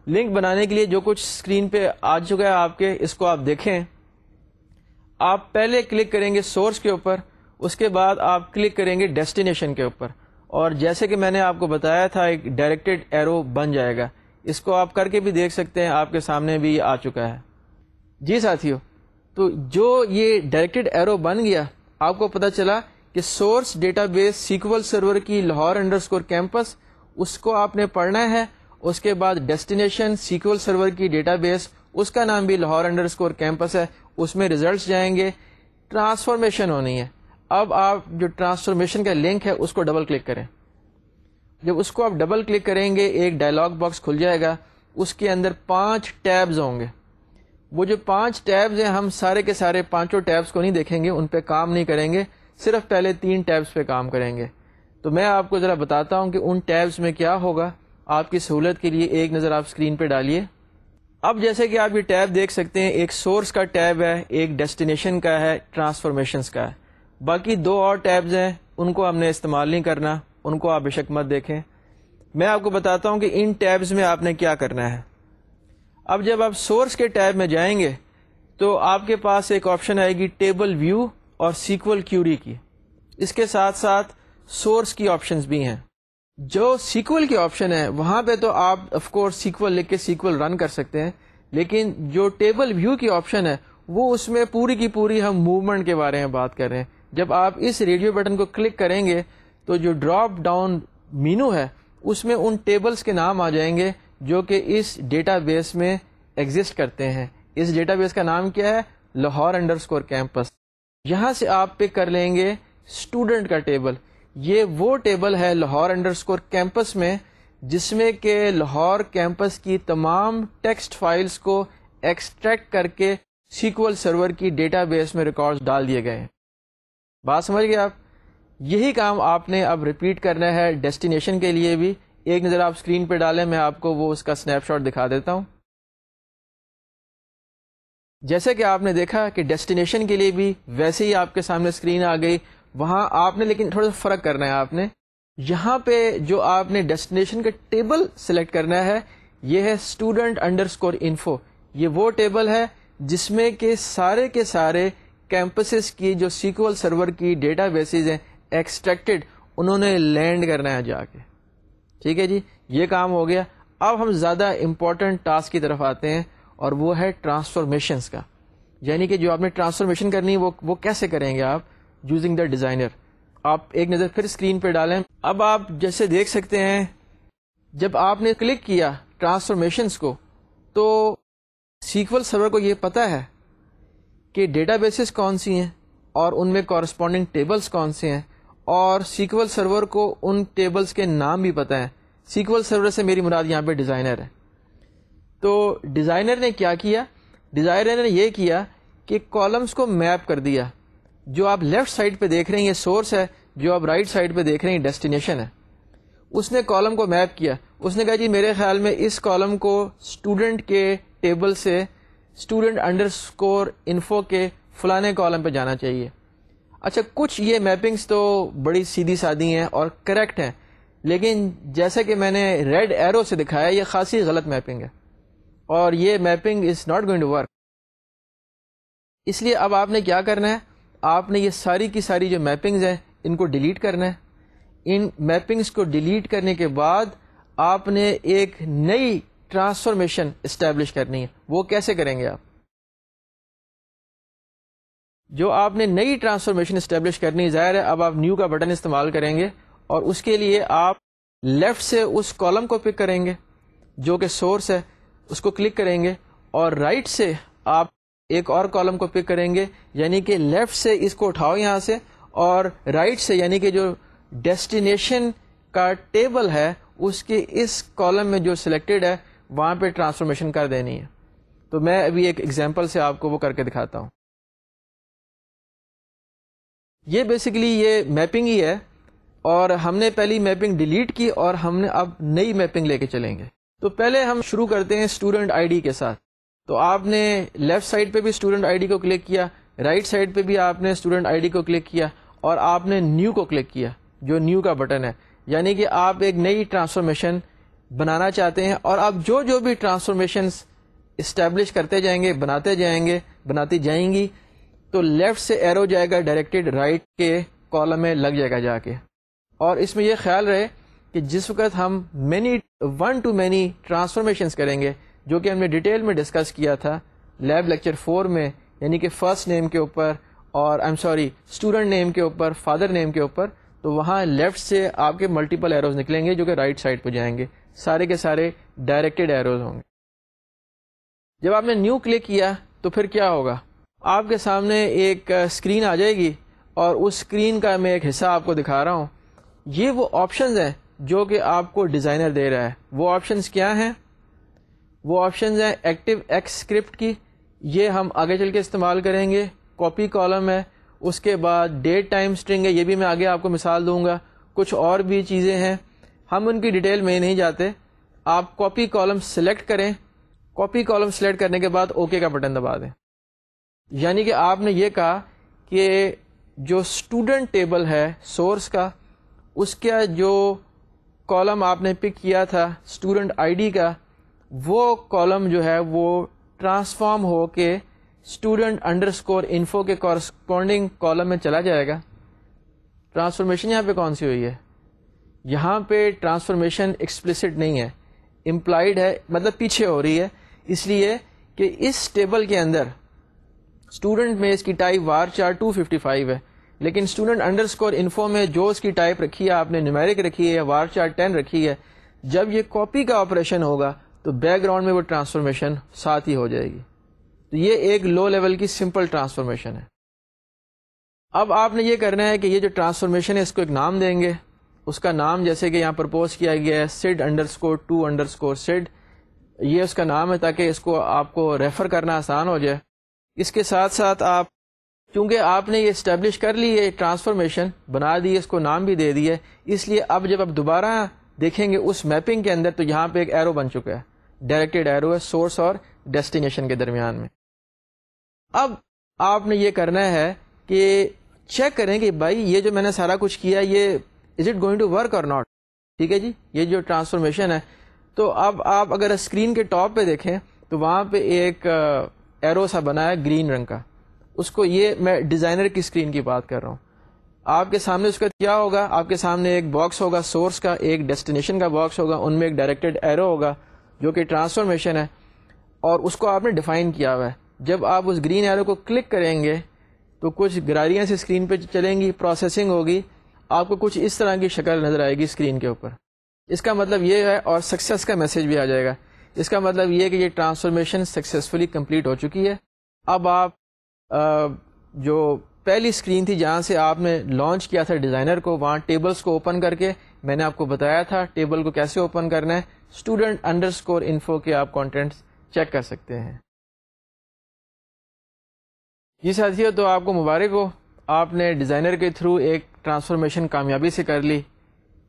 لنک بنانے کے لیے جو کچھ اسکرین پہ آ چکا ہے آپ کے، اس کو آپ دیکھیں. آپ پہلے کلک کریں گے سورس کے اوپر، اس کے بعد آپ کلک کریں گے ڈیسٹینیشن کے اوپر، اور جیسے کہ میں نے آپ کو بتایا تھا ایک ڈائریکٹڈ ایرو بن جائے گا. اس کو آپ کر کے بھی دیکھ سکتے ہیں، آپ کے سامنے بھی آ چکا ہے. جی ساتھیو، تو جو یہ ڈائریکٹڈ ایرو بن گیا، آپ کو پتہ چلا کہ source database SQL server کی لاہور انڈرسکور کیمپس، اس کو آپ نے پڑھنا ہے. اس کے بعد ڈیسٹینیشن سیکول سرور کی ڈیٹا بیس، اس کا نام بھی لاہور انڈرسکور کیمپس ہے، اس میں ریزلٹس جائیں گے. ٹرانسفارمیشن ہونی ہے. اب آپ جو ٹرانسفارمیشن کا لنک ہے اس کو ڈبل کلک کریں. جب اس کو آپ ڈبل کلک کریں گے ایک ڈائلاگ باکس کھل جائے گا، اس کے اندر 5 ٹیبز ہوں گے. وہ جو 5 ٹیبز ہیں، ہم سارے کے سارے 5 ٹیبز کو نہیں دیکھیں گے، ان پہ کام نہیں کریں گے، صرف پہلے 3 ٹیبز پہ کام کریں گے. تو میں آپ کو ذرا بتاتا ہوں کہ ان ٹیبز میں کیا ہوگا. آپ کی سہولت کے لیے ایک نظر آپ اسکرین پہ ڈالیے. اب جیسے کہ آپ یہ ٹیب دیکھ سکتے ہیں، ایک سورس کا ٹیب ہے، ایک ڈیسٹینیشن کا ہے، ٹرانسفارمیشنز کا ہے. باقی 2 اور ٹیبز ہیں، ان کو ہم نے استعمال نہیں کرنا، ان کو آپ بے شک مت دیکھیں. میں آپ کو بتاتا ہوں کہ ان ٹیبز میں آپ نے کیا کرنا ہے. اب جب آپ سورس کے ٹیب میں جائیں گے تو آپ کے پاس ایک آپشن آئے گی ٹیبل ویو اور سیکول کیوری کی. اس کے ساتھ ساتھ سورس کی آپشنز بھی ہیں. جو سیکول کی آپشن ہے وہاں پہ تو آپ آف کورس سیکول لکھ کے سیکول رن کر سکتے ہیں، لیکن جو ٹیبل ویو کی آپشن ہے وہ اس میں پوری کی پوری ہم موومنٹ کے بارے میں بات کر رہے ہیں. جب آپ اس ریڈیو بٹن کو کلک کریں گے تو جو ڈراپ ڈاؤن مینو ہے اس میں ان ٹیبلز کے نام آ جائیں گے جو کہ اس ڈیٹا بیس میں ایگزسٹ کرتے ہیں. اس ڈیٹا بیس کا نام کیا ہے؟ Lahore underscore campus. یہاں سے آپ پک کر لیں گے اسٹوڈنٹ کا ٹیبل. یہ وہ ٹیبل ہے لاہور انڈرسکور کیمپس میں جس میں کہ لاہور کیمپس کی تمام ٹیکسٹ فائلز کو ایکسٹریکٹ کر کے سیکول سرور کی ڈیٹا بیس میں ریکارڈز ڈال دیے گئے ہیں. بات سمجھ گئے آپ؟ یہی کام آپ نے اب ریپیٹ کرنا ہے ڈیسٹینیشن کے لیے بھی. ایک نظر آپ اسکرین پہ ڈالیں، میں آپ کو وہ اس کا سنیپ شاٹ دکھا دیتا ہوں. جیسے کہ آپ نے دیکھا کہ ڈیسٹینیشن کے لیے بھی ویسے ہی آپ کے سامنے اسکرین آ گئی. وہاں آپ نے لیکن تھوڑا سا فرق کرنا ہے. آپ نے یہاں پہ جو آپ نے ڈیسٹینیشن کا ٹیبل سلیکٹ کرنا ہے یہ ہے اسٹوڈنٹ انڈرسکور انفو. یہ وہ ٹیبل ہے جس میں کہ سارے کے سارے کیمپسز کی جو سیکول سرور کی ڈیٹا بیسز ہیں ایکسٹریکٹڈ، انہوں نے لینڈ کرنا ہے جا کے. ٹھیک ہے جی، یہ کام ہو گیا. اب ہم زیادہ امپورٹنٹ ٹاسک کی طرف آتے ہیں اور وہ ہے ٹرانسفارمیشنز کا. یعنی کہ جو آپ نے ٹرانسفارمیشن کرنی ہے وہ کیسے کریں گے آپ یوزنگ دا ڈیزائنر. آپ ایک نظر پھر اسکرین پہ ڈالیں. اب آپ جیسے دیکھ سکتے ہیں جب آپ نے کلک کیا ٹرانسفارمیشنز کو تو سیکول سرور کو یہ پتا ہے کہ ڈیٹا بیسز کون سی ہیں اور ان میں کورسپونڈنگ ٹیبلز کون سے ہیں، اور سیکول سرور کو ان ٹیبلز کے نام بھی پتہ ہیں. سیکول سرور سے میری مراد یہاں پہ ڈیزائنر ہے. تو ڈیزائنر نے کیا کیا؟ ڈیزائنر نے یہ کیا کہ کالمز کو میپ کر دیا. جو آپ لیفٹ سائڈ پہ دیکھ رہے ہیں یہ سورس ہے، جو آپ رائٹ سائڈ پہ دیکھ رہے ہیں ڈیسٹینیشن ہے. اس نے کالم کو میپ کیا. اس نے کہا جی میرے خیال میں اس کالم کو اسٹوڈنٹ کے ٹیبل سے اسٹوڈنٹ انڈرسکور انفو کے فلانے کالم پہ جانا چاہیے. اچھا، کچھ یہ میپنگز تو بڑی سیدھی سادی ہیں اور کریکٹ ہیں، لیکن جیسے کہ میں نے ریڈ ایرو سے دکھایا یہ خاصی غلط میپنگ ہے اور یہ mapping is not going to work. اس لیے اب آپ نے کیا کرنا ہے، آپ نے یہ ساری کی ساری جو میپنگز ہیں ان کو ڈیلیٹ کرنا ہے. ان میپنگز کو ڈیلیٹ کرنے کے بعد آپ نے ایک نئی ٹرانسفارمیشن اسٹیبلش کرنی ہے. وہ کیسے کریں گے آپ؟ جو آپ نے نئی ٹرانسفارمیشن اسٹیبلش کرنی، ظاہر ہے اب آپ نیو کا بٹن استعمال کریں گے اور اس کے لیے آپ لیفٹ سے اس کالم کو پک کریں گے جو کہ سورس ہے، اس کو کلک کریں گے، اور رائٹ سے آپ ایک اور کالم کو پک کریں گے. یعنی کہ لیفٹ سے اس کو اٹھاؤ یہاں سے، اور رائٹ سے یعنی کہ جو ڈیسٹینیشن کا ٹیبل ہے اس کے اس کالم میں جو سلیکٹڈ ہے وہاں پہ ٹرانسفارمیشن کر دینی ہے. تو میں ابھی ایک ایگزامپل سے آپ کو وہ کر کے دکھاتا ہوں. یہ بیسیکلی یہ میپنگ ہی ہے، اور ہم نے پہلی میپنگ ڈیلیٹ کی اور ہم نے اب نئی میپنگ لے کے چلیں گے. تو پہلے ہم شروع کرتے ہیں اسٹوڈنٹ آئی ڈی کے ساتھ. تو آپ نے لیفٹ سائڈ پہ بھی اسٹوڈنٹ آئی ڈی کو کلک کیا, رائٹ سائڈ پہ بھی آپ نے اسٹوڈنٹ آئی ڈی کو کلک کیا, اور آپ نے نیو کو کلک کیا, جو نیو کا بٹن ہے. یعنی کہ آپ ایک نئی ٹرانسفارمیشن بنانا چاہتے ہیں, اور آپ جو بھی ٹرانسفارمیشنز اسٹیبلش کرتے جائیں گے, بناتی جائیں گی, تو لیفٹ سے ایرو جائے گا ڈائریکٹڈ رائٹ کے کالم میں لگ جائے گا جا کے. اور اس میں یہ خیال رہے کہ جس وقت ہم ون ٹو مینی ٹرانسفارمیشنز کریں گے, جو کہ ہم نے ڈیٹیل میں ڈسکس کیا تھا لیب لیکچر 4 میں, یعنی کہ فرسٹ نیم کے اوپر اور اسٹوڈنٹ نیم کے اوپر, فادر نیم کے اوپر, تو وہاں لیفٹ سے آپ کے ملٹیپل ایروز نکلیں گے جو کہ رائٹ سائڈ پہ جائیں گے, سارے کے سارے ڈائریکٹڈ ایروز ہوں گے. جب آپ نے نیو کلک کیا تو پھر کیا ہوگا, آپ کے سامنے ایک اسکرین آ جائے گی, اور اس اسکرین کا میں ایک حصہ آپ کو دکھا رہا ہوں. یہ وہ آپشنز ہیں جو کہ آپ کو ڈیزائنر دے رہا ہے. وہ آپشنز کیا ہیں؟ وہ آپشنز ہیں ایکٹیو ایکس اسکرپٹ کی, یہ ہم آگے چل کے استعمال کریں گے. کاپی کالم ہے, اس کے بعد ڈیٹ ٹائم اسٹرنگ ہے, یہ بھی میں آگے آپ کو مثال دوں گا. کچھ اور بھی چیزیں ہیں, ہم ان کی ڈیٹیل میں نہیں جاتے. آپ کاپی کالم سلیکٹ کریں, کاپی کالم سلیکٹ کرنے کے بعد اوکے کا بٹن دبا دیں. یعنی کہ آپ نے یہ کہا کہ جو اسٹوڈنٹ ٹیبل ہے سورس کا, اس کا جو کالم آپ نے پک کیا تھا اسٹوڈنٹ آئی ڈی کا, وہ کالم جو ہے وہ ٹرانسفارم ہو کے اسٹوڈنٹ انڈرسکور انفو کے کورسپونڈنگ کالم میں چلا جائے گا. ٹرانسفارمیشن یہاں پہ کون سی ہوئی ہے؟ یہاں پہ ٹرانسفارمیشن ایکسپلسٹ نہیں ہے, امپلائڈ ہے, مطلب پیچھے ہو رہی ہے. اس لیے کہ اس ٹیبل کے اندر اسٹوڈنٹ میں اس کی ٹائپ varchar 255 ہے, لیکن اسٹوڈنٹ انڈرسکور انفو میں جو اس کی ٹائپ رکھی ہے آپ نے نیومیرک رکھی ہے یا varchar 10 رکھی ہے, جب یہ کاپی کا آپریشن ہوگا تو بیک گراؤنڈ میں وہ ٹرانسفارمیشن ساتھ ہی ہو جائے گی. تو یہ ایک لو لیول کی سمپل ٹرانسفارمیشن ہے. اب آپ نے یہ کرنا ہے کہ یہ جو ٹرانسفارمیشن ہے اس کو ایک نام دیں گے. اس کا نام جیسے کہ یہاں پرپوز کیا گیا ہے sid_2_sid, یہ اس کا نام ہے تاکہ اس کو آپ کو ریفر کرنا آسان ہو جائے. اس کے ساتھ ساتھ آپ, کیونکہ آپ نے یہ اسٹیبلش کر لی ہے, ٹرانسفارمیشن بنا دی, اس کو نام بھی دے دیا, اس لیے اب جب آپ دوبارہ دیکھیں گے اس میپنگ کے اندر تو یہاں پہ ایک ایرو بن چکا ہے, ڈائریکٹڈ ایرو ہے سورس اور ڈیسٹینیشن کے درمیان میں. اب آپ نے یہ کرنا ہے کہ چیک کریں کہ بھائی یہ جو میں نے سارا کچھ کیا یہ is it going to work اور ناٹ. ٹھیک ہے جی, یہ جو ٹرانسفارمیشن ہے. تو اب آپ اگر اسکرین کے ٹاپ پہ دیکھیں تو وہاں پہ ایک ایرو سا بنا ہے گرین رنگ کا, اس کو, یہ میں ڈیزائنر کی اسکرین کی بات کر رہا ہوں. آپ کے سامنے اس کا کیا ہوگا, آپ کے سامنے ایک باکس ہوگا سورس کا, ایک ڈیسٹینیشن کا باکس ہوگا, ان میں ایک ڈائریکٹڈ ایرو ہوگا جو کہ ٹرانسفارمیشن ہے, اور اس کو آپ نے ڈیفائن کیا ہوا ہے. جب آپ اس گرین ایرو کو کلک کریں گے تو کچھ گراریاں سے اسکرین پہ چلیں گی, پروسیسنگ ہوگی, آپ کو کچھ اس طرح کی شکل نظر آئے گی اسکرین کے اوپر. اس کا مطلب یہ ہے, اور سکسیس کا میسج بھی آ جائے گا. اس کا مطلب یہ کہ یہ ٹرانسفارمیشن سکسیسفلی کمپلیٹ ہو چکی ہے. اب آپ جو پہلی اسکرین تھی جہاں سے آپ نے لانچ کیا تھا ڈیزائنر کو, وہاں ٹیبلز کو اوپن کر کے میں نے آپ کو بتایا تھا ٹیبل کو کیسے اوپن کرنا ہے. اسٹوڈنٹ انڈرسکور انفو کے آپ کانٹینٹس چیک کر سکتے ہیں. جی ساتھیو, تو آپ کو مبارک ہو, آپ نے ڈیزائنر کے تھرو ایک ٹرانسفارمیشن کامیابی سے کر لی.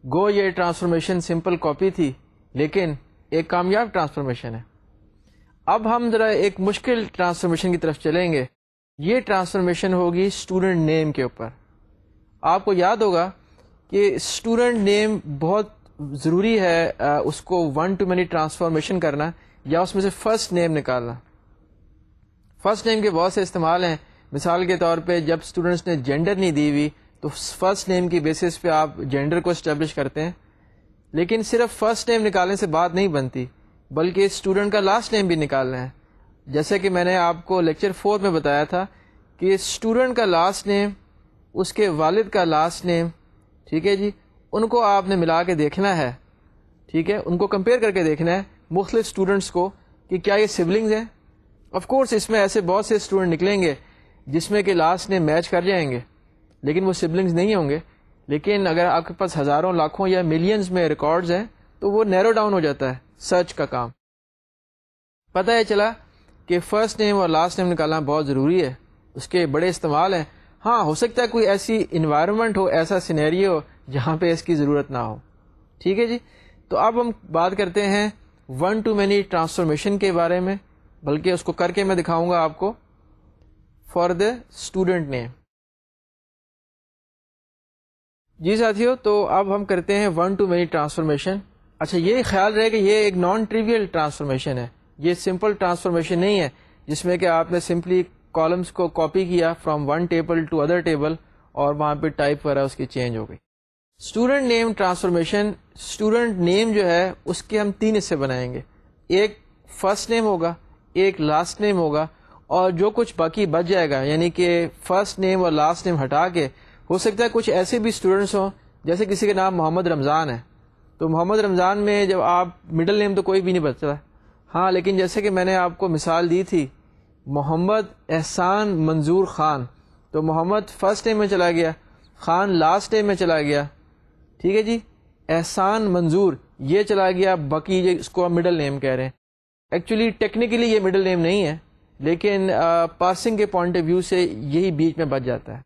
گو یہ ٹرانسفارمیشن سمپل کاپی تھی لیکن ایک کامیاب ٹرانسفارمیشن ہے. اب ہم ذرا ایک مشکل ٹرانسفارمیشن کی طرف چلیں گے. یہ ٹرانسفارمیشن ہوگی اسٹوڈنٹ نیم کے اوپر. آپ کو یاد ہوگا کہ اسٹوڈنٹ نیم بہت ضروری ہے اس کو ون ٹو مینی ٹرانسفارمیشن کرنا, یا اس میں سے فرسٹ نیم نکالنا. فرسٹ نیم کے بہت سے استعمال ہیں. مثال کے طور پہ جب اسٹوڈنٹس نے جینڈر نہیں دی ہوئی تو فرسٹ نیم کی بیسس پہ آپ جینڈر کو اسٹیبلش کرتے ہیں. لیکن صرف فرسٹ نیم نکالنے سے بات نہیں بنتی, بلکہ اسٹوڈنٹ کا لاسٹ نیم بھی نکالنا ہے. جیسے کہ میں نے آپ کو لیکچر 4 میں بتایا تھا کہ اسٹوڈنٹ کا لاسٹ نیم, اس کے والد کا لاسٹ نیم, ٹھیک ہے جی, ان کو آپ نے ملا کے دیکھنا ہے. ٹھیک ہے, ان کو کمپیئر کر کے دیکھنا ہے مختلف اسٹوڈنٹس کو کہ کیا یہ سبلنگز ہیں. آف کورس اس میں ایسے بہت سے اسٹوڈنٹ نکلیں گے جس میں کہ لاسٹ نیم میچ کر جائیں گے لیکن وہ سبلنگز نہیں ہوں گے. لیکن اگر آپ کے پاس ہزاروں لاکھوں یا ملینز میں ریکارڈز ہیں تو وہ نیرو ڈاؤن ہو جاتا ہے سرچ کا کام. پتہ ہے چلا کہ فرسٹ نیم اور لاسٹ نیم نکالنا بہت ضروری ہے. اس کے بڑے استعمال ہیں. ہاں, ہو سکتا ہے کوئی ایسی انوائرمنٹ ہو, ایسا سینیریو ہو جہاں پہ اس کی ضرورت نہ ہو. ٹھیک ہے جی. تو اب ہم بات کرتے ہیں ون ٹو مینی ٹرانسفارمیشن کے بارے میں، بلکہ اس کو کر کے میں دکھاؤں گا آپ کو فار دا اسٹوڈنٹ نیم. جی ساتھیو، تو اب ہم کرتے ہیں ون ٹو مینی ٹرانسفارمیشن. اچھا، یہ خیال رہے کہ یہ ایک نان ٹریویل ٹرانسفارمیشن ہے، یہ سمپل ٹرانسفارمیشن نہیں ہے جس میں کہ آپ نے سمپلی کالمس کو کاپی کیا from one table to other table اور وہاں پہ ٹائپ وغیرہ اس کی چینج ہو گئی. Student name transformation, student name جو ہے اس کے ہم 3 حصے بنائیں گے. ایک فرسٹ نیم ہوگا، ایک لاسٹ نیم ہوگا، اور جو کچھ باقی بچ جائے گا یعنی کہ فرسٹ نیم اور لاسٹ نیم ہٹا کے، ہو سکتا ہے کچھ ایسے بھی اسٹوڈنٹس ہوں جیسے کسی کا نام محمد رمضان ہے، تو محمد رمضان میں جب آپ مڈل نیم تو کوئی بھی نہیں بچتا. ہاں، لیکن جیسے کہ میں نے آپ کو مثال دی تھی محمد احسان منظور خان، تو محمد فرسٹ نیم میں چلا گیا، خان لاسٹ نیم میں چلا گیا. ٹھیک ہے جی، احسان منظور یہ چلا گیا، باقی اس کو ہم مڈل نیم کہہ رہے ہیں. ایکچولی ٹیکنیکلی یہ مڈل نیم نہیں ہے، لیکن پارسنگ کے پوائنٹ آف ویو سے یہی بیچ میں بچ جاتا ہے.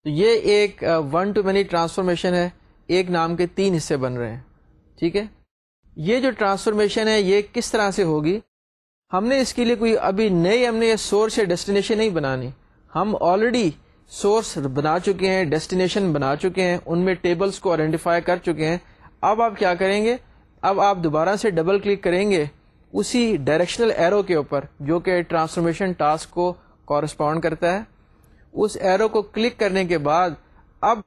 تو یہ ایک ون ٹو مینی ٹرانسفارمیشن ہے، ایک نام کے 3 حصے بن رہے ہیں. ٹھیک ہے، یہ جو ٹرانسفارمیشن ہے یہ کس طرح سے ہوگی؟ ہم نے اس کے لیے کوئی ابھی نئی ہم نے یہ سورس یا ڈیسٹینیشن نہیں بنانی. ہم آلریڈی سورس بنا چکے ہیں، ڈیسٹینیشن بنا چکے ہیں، ان میں ٹیبلز کو آئیڈینٹیفائی کر چکے ہیں. اب آپ کیا کریں گے؟ اب آپ دوبارہ سے ڈبل کلک کریں گے اسی ڈائریکشنل ایرو کے اوپر جو کہ ٹرانسفارمیشن ٹاسک کو کورسپونڈ کرتا ہے. اس ایرو کو کلک کرنے کے بعد اب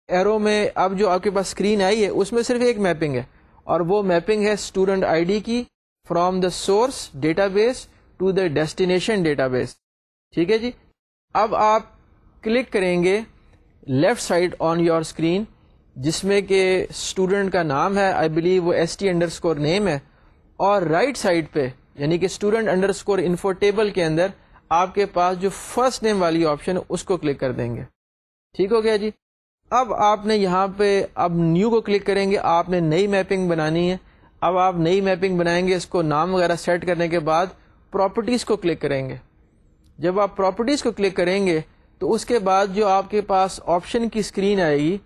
ایرو میں اب جو آپ کے پاس اسکرین آئی ہے اس میں صرف ایک میپنگ ہے، اور وہ میپنگ ہے اسٹوڈنٹ آئی ڈی کی from the source database to the destination database. ٹھیک ہے جی، اب آپ کلک کریں گے left side on your screen جس میں کہ اسٹوڈنٹ کا نام ہے، آئی بلیو وہ ST_ نیم ہے، اور رائٹ سائڈ پہ یعنی کہ اسٹوڈنٹ_ انفو ٹیبل کے اندر آپ کے پاس جو فرسٹ نیم والی آپشن ہے اس کو کلک کر دیں گے. ٹھیک ہو گیا جی. اب آپ نے یہاں پہ اب نیو کو کلک کریں گے، آپ نے نئی میپنگ بنانی ہے. اب آپ نئی میپنگ بنائیں گے، اس کو نام وغیرہ سیٹ کرنے کے بعد پراپرٹیز کو کلک کریں گے. جب آپ پراپرٹیز کو کلک کریں گے تو اس کے بعد جو آپ کے پاس آپشن کی اسکرین آئے گی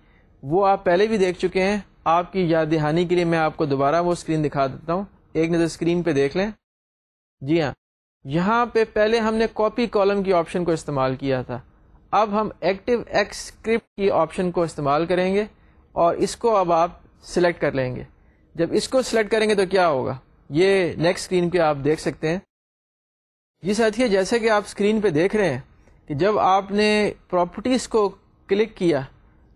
وہ آپ پہلے بھی دیکھ چکے ہیں. آپ کی یاد دہانی کے لیے میں آپ کو دوبارہ وہ اسکرین دکھا دیتا ہوں، ایک نظر اسکرین پہ دیکھ لیں. جی ہاں، یہاں پہ پہلے ہم نے کاپی کالم کی آپشن کو استعمال کیا تھا. اب ہم ایکٹیو ایکس اسکرپٹ کی آپشن کو استعمال کریں گے اور اس کو اب آپ سلیکٹ کر لیں گے. جب اس کو سلیکٹ کریں گے تو کیا ہوگا، یہ نیکسٹ اسکرین پہ آپ دیکھ سکتے ہیں. جی ساتھیو، جیسے کہ آپ اسکرین پہ دیکھ رہے ہیں کہ جب آپ نے پراپرٹیز کو کلک کیا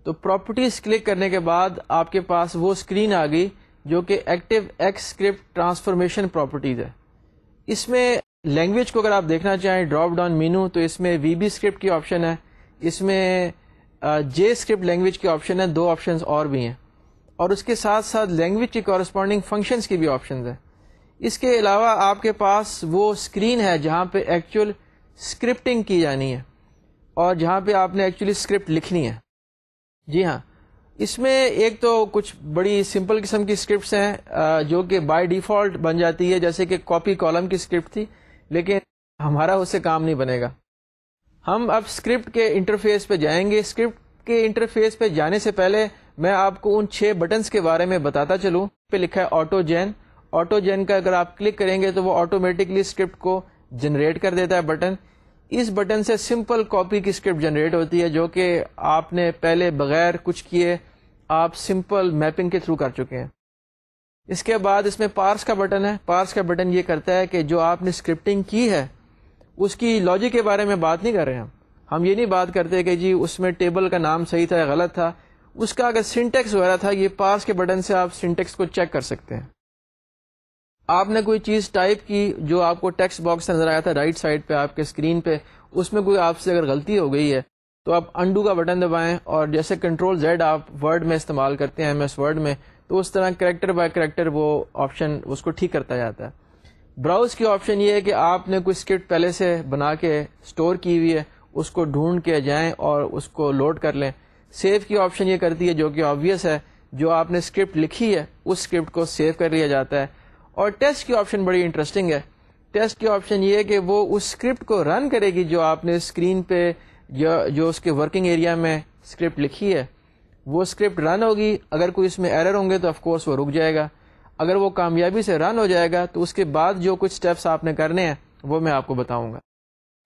تو پراپرٹیز کلک کرنے کے بعد آپ کے پاس وہ اسکرین آ گئی جو کہ active x script transformation properties ہے. اس میں لینگویج کو اگر آپ دیکھنا چاہیں ڈراپ ڈاؤن مینو تو اس میں VB اسکرپٹ کی آپشن ہے، اس میں J اسکرپٹ لینگویج کی آپشن ہے، 2 آپشنز اور بھی ہیں، اور اس کے ساتھ ساتھ لینگویج کی کورسپونڈنگ فنکشنز کی بھی آپشنز ہیں. اس کے علاوہ آپ کے پاس وہ اسکرین ہے جہاں پہ ایکچوئل اسکرپٹنگ کی جانی ہے اور جہاں پہ آپ نے ایکچولی اسکرپٹ لکھنی ہے. جی ہاں، اس میں ایک تو کچھ بڑی سمپل قسم کی اسکرپٹس ہیں جو کہ بائی ڈیفالٹ بن جاتی ہے، جیسے کہ کاپی کالم کی اسکرپٹ تھی، لیکن ہمارا اس سے کام نہیں بنے گا. ہم اب اسکرپٹ کے انٹرفیس پہ جائیں گے. اسکرپٹ کے انٹرفیس پہ جانے سے پہلے میں آپ کو ان 6 بٹنز کے بارے میں بتاتا چلوں. پہ لکھا ہے آٹو جین. آٹو جین کا اگر آپ کلک کریں گے تو وہ آٹومیٹکلی اسکرپٹ کو جنریٹ کر دیتا ہے بٹن. اس بٹن سے سمپل کاپی کی اسکرپٹ جنریٹ ہوتی ہے جو کہ آپ نے پہلے بغیر کچھ کیے آپ سمپل میپنگ کے تھرو کر چکے ہیں. اس کے بعد اس میں پارس کا بٹن ہے. پارس کا بٹن یہ کرتا ہے کہ جو آپ نے اسکرپٹنگ کی ہے اس کی لاجک کے بارے میں بات نہیں کر رہے ہیں. ہم یہ نہیں بات کرتے کہ جی اس میں ٹیبل کا نام صحیح تھا یا غلط تھا، اس کا اگر سنٹیکس وغیرہ تھا یہ پارس کے بٹن سے آپ سنٹیکس کو چیک کر سکتے ہیں. آپ نے کوئی چیز ٹائپ کی جو آپ کو ٹیکسٹ باکس نظر آیا تھا رائٹ سائڈ پہ آپ کے اسکرین پہ، اس میں کوئی آپ سے اگر غلطی ہو گئی ہے تو آپ انڈو کا بٹن دبائیں، اور جیسے کنٹرول Z آپ ورڈ میں استعمال کرتے ہیں MS ورڈ میں، تو اس طرح کریکٹر بائی کریکٹر وہ آپشن اس کو ٹھیک کرتا جاتا ہے. براؤز کی آپشن یہ ہے کہ آپ نے کوئی اسکرپٹ پہلے سے بنا کے اسٹور کی ہوئی ہے، اس کو ڈھونڈ کے جائیں اور اس کو لوڈ کر لیں. سیو کی آپشن یہ کرتی ہے جو کہ آبویس ہے، جو آپ نے اسکرپٹ لکھی ہے اس اسکرپٹ کو سیو کر لیا جاتا ہے. اور ٹیسٹ کی آپشن بڑی انٹرسٹنگ ہے. ٹیسٹ کی آپشن یہ ہے کہ وہ اس اسکرپٹ کو رن کرے گی جو آپ نے اسکرین پہ جو اس کے ورکنگ ایریا میں اسکرپٹ لکھی ہے، وہ اسکرپٹ رن ہوگی. اگر کوئی اس میں ایرر ہوں گے تو آف کورس وہ رک جائے گا. اگر وہ کامیابی سے رن ہو جائے گا تو اس کے بعد جو کچھ سٹیپس آپ نے کرنے ہیں وہ میں آپ کو بتاؤں گا.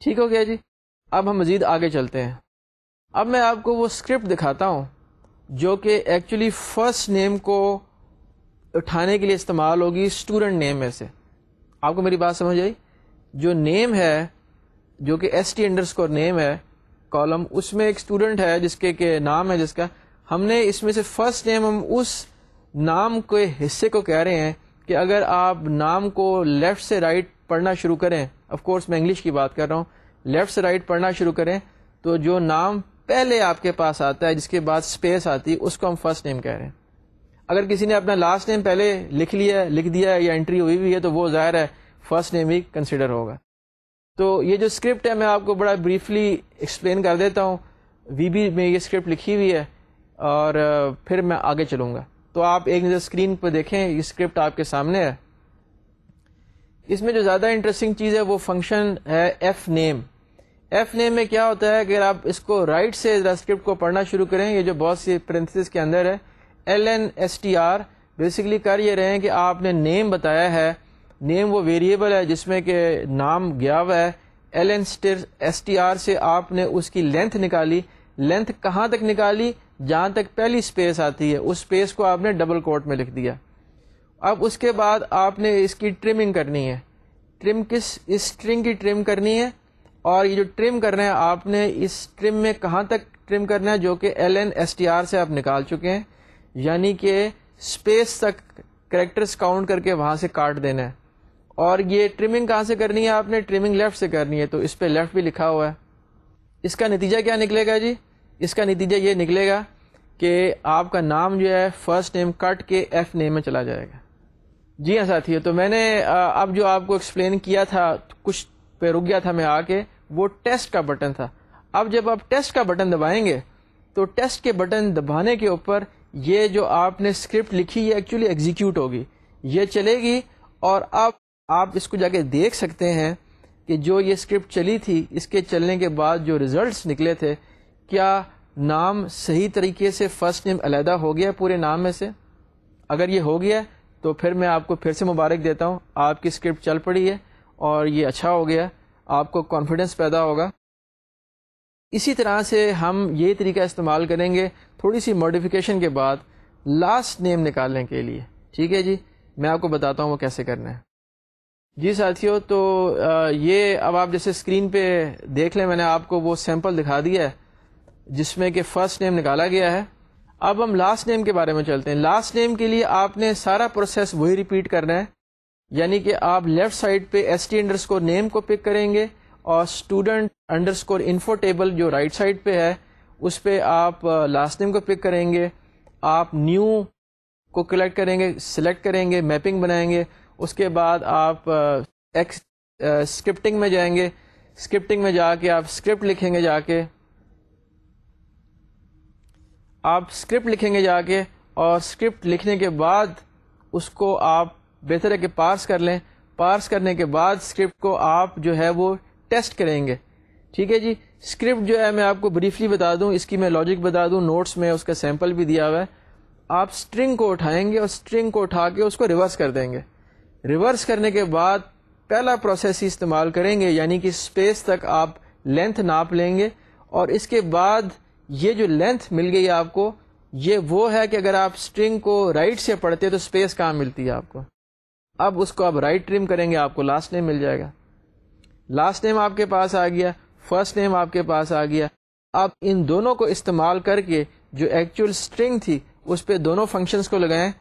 ٹھیک ہو گیا جی. اب ہم مزید آگے چلتے ہیں. اب میں آپ کو وہ اسکرپٹ دکھاتا ہوں جو کہ ایکچولی فرسٹ نیم کو اٹھانے کے لیے استعمال ہوگی اسٹوڈنٹ نیم میں سے. آپ کو میری بات سمجھ آئی؟ جو نیم ہے جو کہ ST_ نیم ہے کالم، اس میں ایک اسٹوڈنٹ ہے جس کے کہ نام ہے، جس کا ہم نے اس میں سے فرسٹ نیم ہم اس نام کے حصے کو کہہ رہے ہیں کہ اگر آپ نام کو لیفٹ سے رائٹ پڑھنا شروع کریں، آف کورس میں انگلش کی بات کر رہا ہوں، لیفٹ سے رائٹ پڑھنا شروع کریں تو جو نام پہلے آپ کے پاس آتا ہے جس کے بعد اسپیس آتی ہے اس کو ہم فرسٹ نیم کہہ رہے ہیں. اگر کسی نے اپنا لاسٹ نیم پہلے لکھ دیا ہے یا انٹری ہوئی ہے تو وہ ظاہر ہے فرسٹ نیم ہی کنسیڈر ہوگا. تو یہ جو اسکرپٹ ہے میں آپ کو بڑا بریفلی ایکسپلین کر دیتا ہوں. VB میں یہ اسکرپٹ لکھی ہوئی ہے اور پھر میں آگے چلوں گا. تو آپ ایک نظر اسکرین پہ دیکھیں، یہ اسکرپٹ آپ کے سامنے ہے. اس میں جو زیادہ انٹرسٹنگ چیز ہے وہ فنکشن ہے ایف نیم. ایف نیم میں کیا ہوتا ہے، اگر آپ اس کو رائٹ سے اسکرپٹ کو پڑھنا شروع کریں، یہ جو بہت سی پرنتھسس کے اندر ہے LNSTR، بیسیکلی کر یہ رہے ہیں کہ آپ نے نیم بتایا ہے. نیم وہ ویریبل ہے جس میں کہ نام گیا ہوا ہے. LNSTR سے آپ نے اس کی لینتھ نکالی. لینتھ کہاں تک نکالی؟ جہاں تک پہلی اسپیس آتی ہے اس اسپیس کو آپ نے ڈبل کوٹ میں لکھ دیا. اب اس کے بعد آپ نے اس کی ٹرمنگ کرنی ہے. ٹرم کس؟ اس اسٹرنگ کی ٹرم کرنی ہے. اور یہ جو ٹرم کرنا ہے آپ نے اس ٹرم میں کہاں تک ٹرم کرنا ہے جو کہ LNSTR سے آپ نکال چکے ہیں، یعنی کہ اسپیس تک کریکٹرز کاؤنٹ کر کے وہاں سے کاٹ دینا ہے. اور یہ ٹرمنگ کہاں سے کرنی ہے؟ آپ نے ٹرمنگ لیفٹ سے کرنی ہے، تو اس پہ لیفٹ بھی لکھا ہوا ہے. اس کا نتیجہ کیا نکلے گا جی؟ اس کا نتیجہ یہ نکلے گا کہ آپ کا نام جو ہے فرسٹ نیم کٹ کے ایف نیم میں چلا جائے گا. جی ہاں ساتھیو، تو میں نے اب جو آپ کو ایکسپلین کیا تھا کچھ پہ رک گیا تھا میں آ کے، وہ ٹیسٹ کا بٹن تھا. اب جب آپ ٹیسٹ کا بٹن دبائیں گے تو ٹیسٹ کے بٹن دبانے کے اوپر یہ جو آپ نے اسکرپٹ لکھی ہے ایکچولی ایگزیکیوٹ ہوگی، یہ چلے گی. اور اب آپ اس کو جا کے دیکھ سکتے ہیں کہ جو یہ اسکرپٹ چلی تھی اس کے چلنے کے بعد جو ریزلٹس نکلے تھے، کیا نام صحیح طریقے سے فرسٹ نیم علیحدہ ہو گیا پورے نام میں سے؟ اگر یہ ہو گیا تو پھر میں آپ کو پھر سے مبارک دیتا ہوں، آپ کی اسکرپٹ چل پڑی ہے اور یہ اچھا ہو گیا، آپ کو کانفیڈنس پیدا ہوگا. اسی طرح سے ہم یہ طریقہ استعمال کریں گے تھوڑی سی ماڈیفیکیشن کے بعد لاسٹ نیم نکالنے کے لیے. ٹھیک ہے جی، میں آپ کو بتاتا ہوں وہ کیسے کرنا ہے. جی ساتھیو، تو یہ اب آپ جیسے اسکرین پہ دیکھ لیں، میں نے آپ کو وہ سیمپل دکھا دیا ہے جس میں کہ فرسٹ نیم نکالا گیا ہے. اب ہم لاسٹ نیم کے بارے میں چلتے ہیں. لاسٹ نیم کے لیے آپ نے سارا پروسیس وہی ریپیٹ کرنا ہے، یعنی کہ آپ لیفٹ سائڈ پہ ST_ نیم کو پک کریں گے اور student_info ٹیبل جو رائٹ سائڈ پہ ہے اس پہ آپ لاسٹ نیم کو پک کریں گے. آپ نیو کو کلیکٹ کریں گے، سلیکٹ کریں گے، میپنگ بنائیں گے. اس کے بعد آپ اسکرپٹنگ میں جائیں گے. اسکرپٹنگ میں جا کے آپ اسکرپٹ لکھیں گے، جا کے اور اسکرپٹ لکھنے کے بعد اس کو آپ بہتر ہے کہ پارس کر لیں. پارس کرنے کے بعد اسکرپٹ کو آپ جو ہے وہ ٹیسٹ کریں گے. ٹھیک ہے جی. اسکرپٹ جو ہے میں آپ کو بریفلی بتا دوں، اس کی میں لاجک بتا دوں، نوٹس میں اس کا سیمپل بھی دیا ہوا ہے. آپ اسٹرنگ کو اٹھائیں گے اور اسٹرنگ کو اٹھا کے اس کو ریورس کر دیں گے. ریورس کرنے کے بعد پہلا پروسیس ہی استعمال کریں گے، یعنی کہ اسپیس تک آپ لینتھ ناپ لیں گے. اور اس کے بعد یہ جو لینتھ مل گئی آپ کو، یہ وہ ہے کہ اگر آپ اسٹرنگ کو رائٹ سے پڑھتے تو اسپیس کہاں ملتی ہے آپ کو. اب اس کو آپ رائٹ ٹرم کریں گے، آپ کو لاسٹ نیم مل جائے گا. لاسٹ نیم آپ کے پاس آ گیا، فرسٹ نیم آپ کے پاس آ گیا. اب ان دونوں کو استعمال کر کے جو ایکچوئل اسٹرنگ تھی اس پہ دونوں فنکشنز کو لگائیں.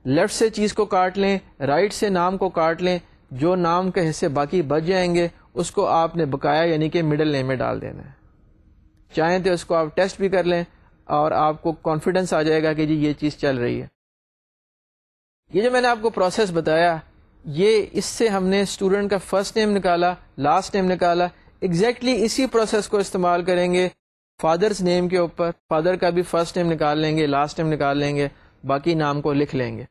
لیفٹ سے چیز کو کاٹ لیں، رائٹ سے نام کو کاٹ لیں. جو نام کے حصے باقی بچ جائیں گے اس کو آپ نے بقایا یعنی کہ مڈل نیم میں ڈال دینا ہے. چاہیں تو اس کو آپ ٹیسٹ بھی کر لیں اور آپ کو کانفیڈنس آ جائے گا کہ جی یہ چیز چل رہی ہے. یہ جو میں نے آپ کو پروسیس بتایا، یہ اس سے ہم نے اسٹوڈنٹ کا فرسٹ نیم نکالا، لاسٹ نیم نکالا. ایگزیکٹلی اسی پروسیس کو استعمال کریں گے فادرز نیم کے اوپر. فادر کا بھی فرسٹ نیم نکال لیں گے، لاسٹ نیم نکال لیں گے، باقی نام کو لکھ لیں گے.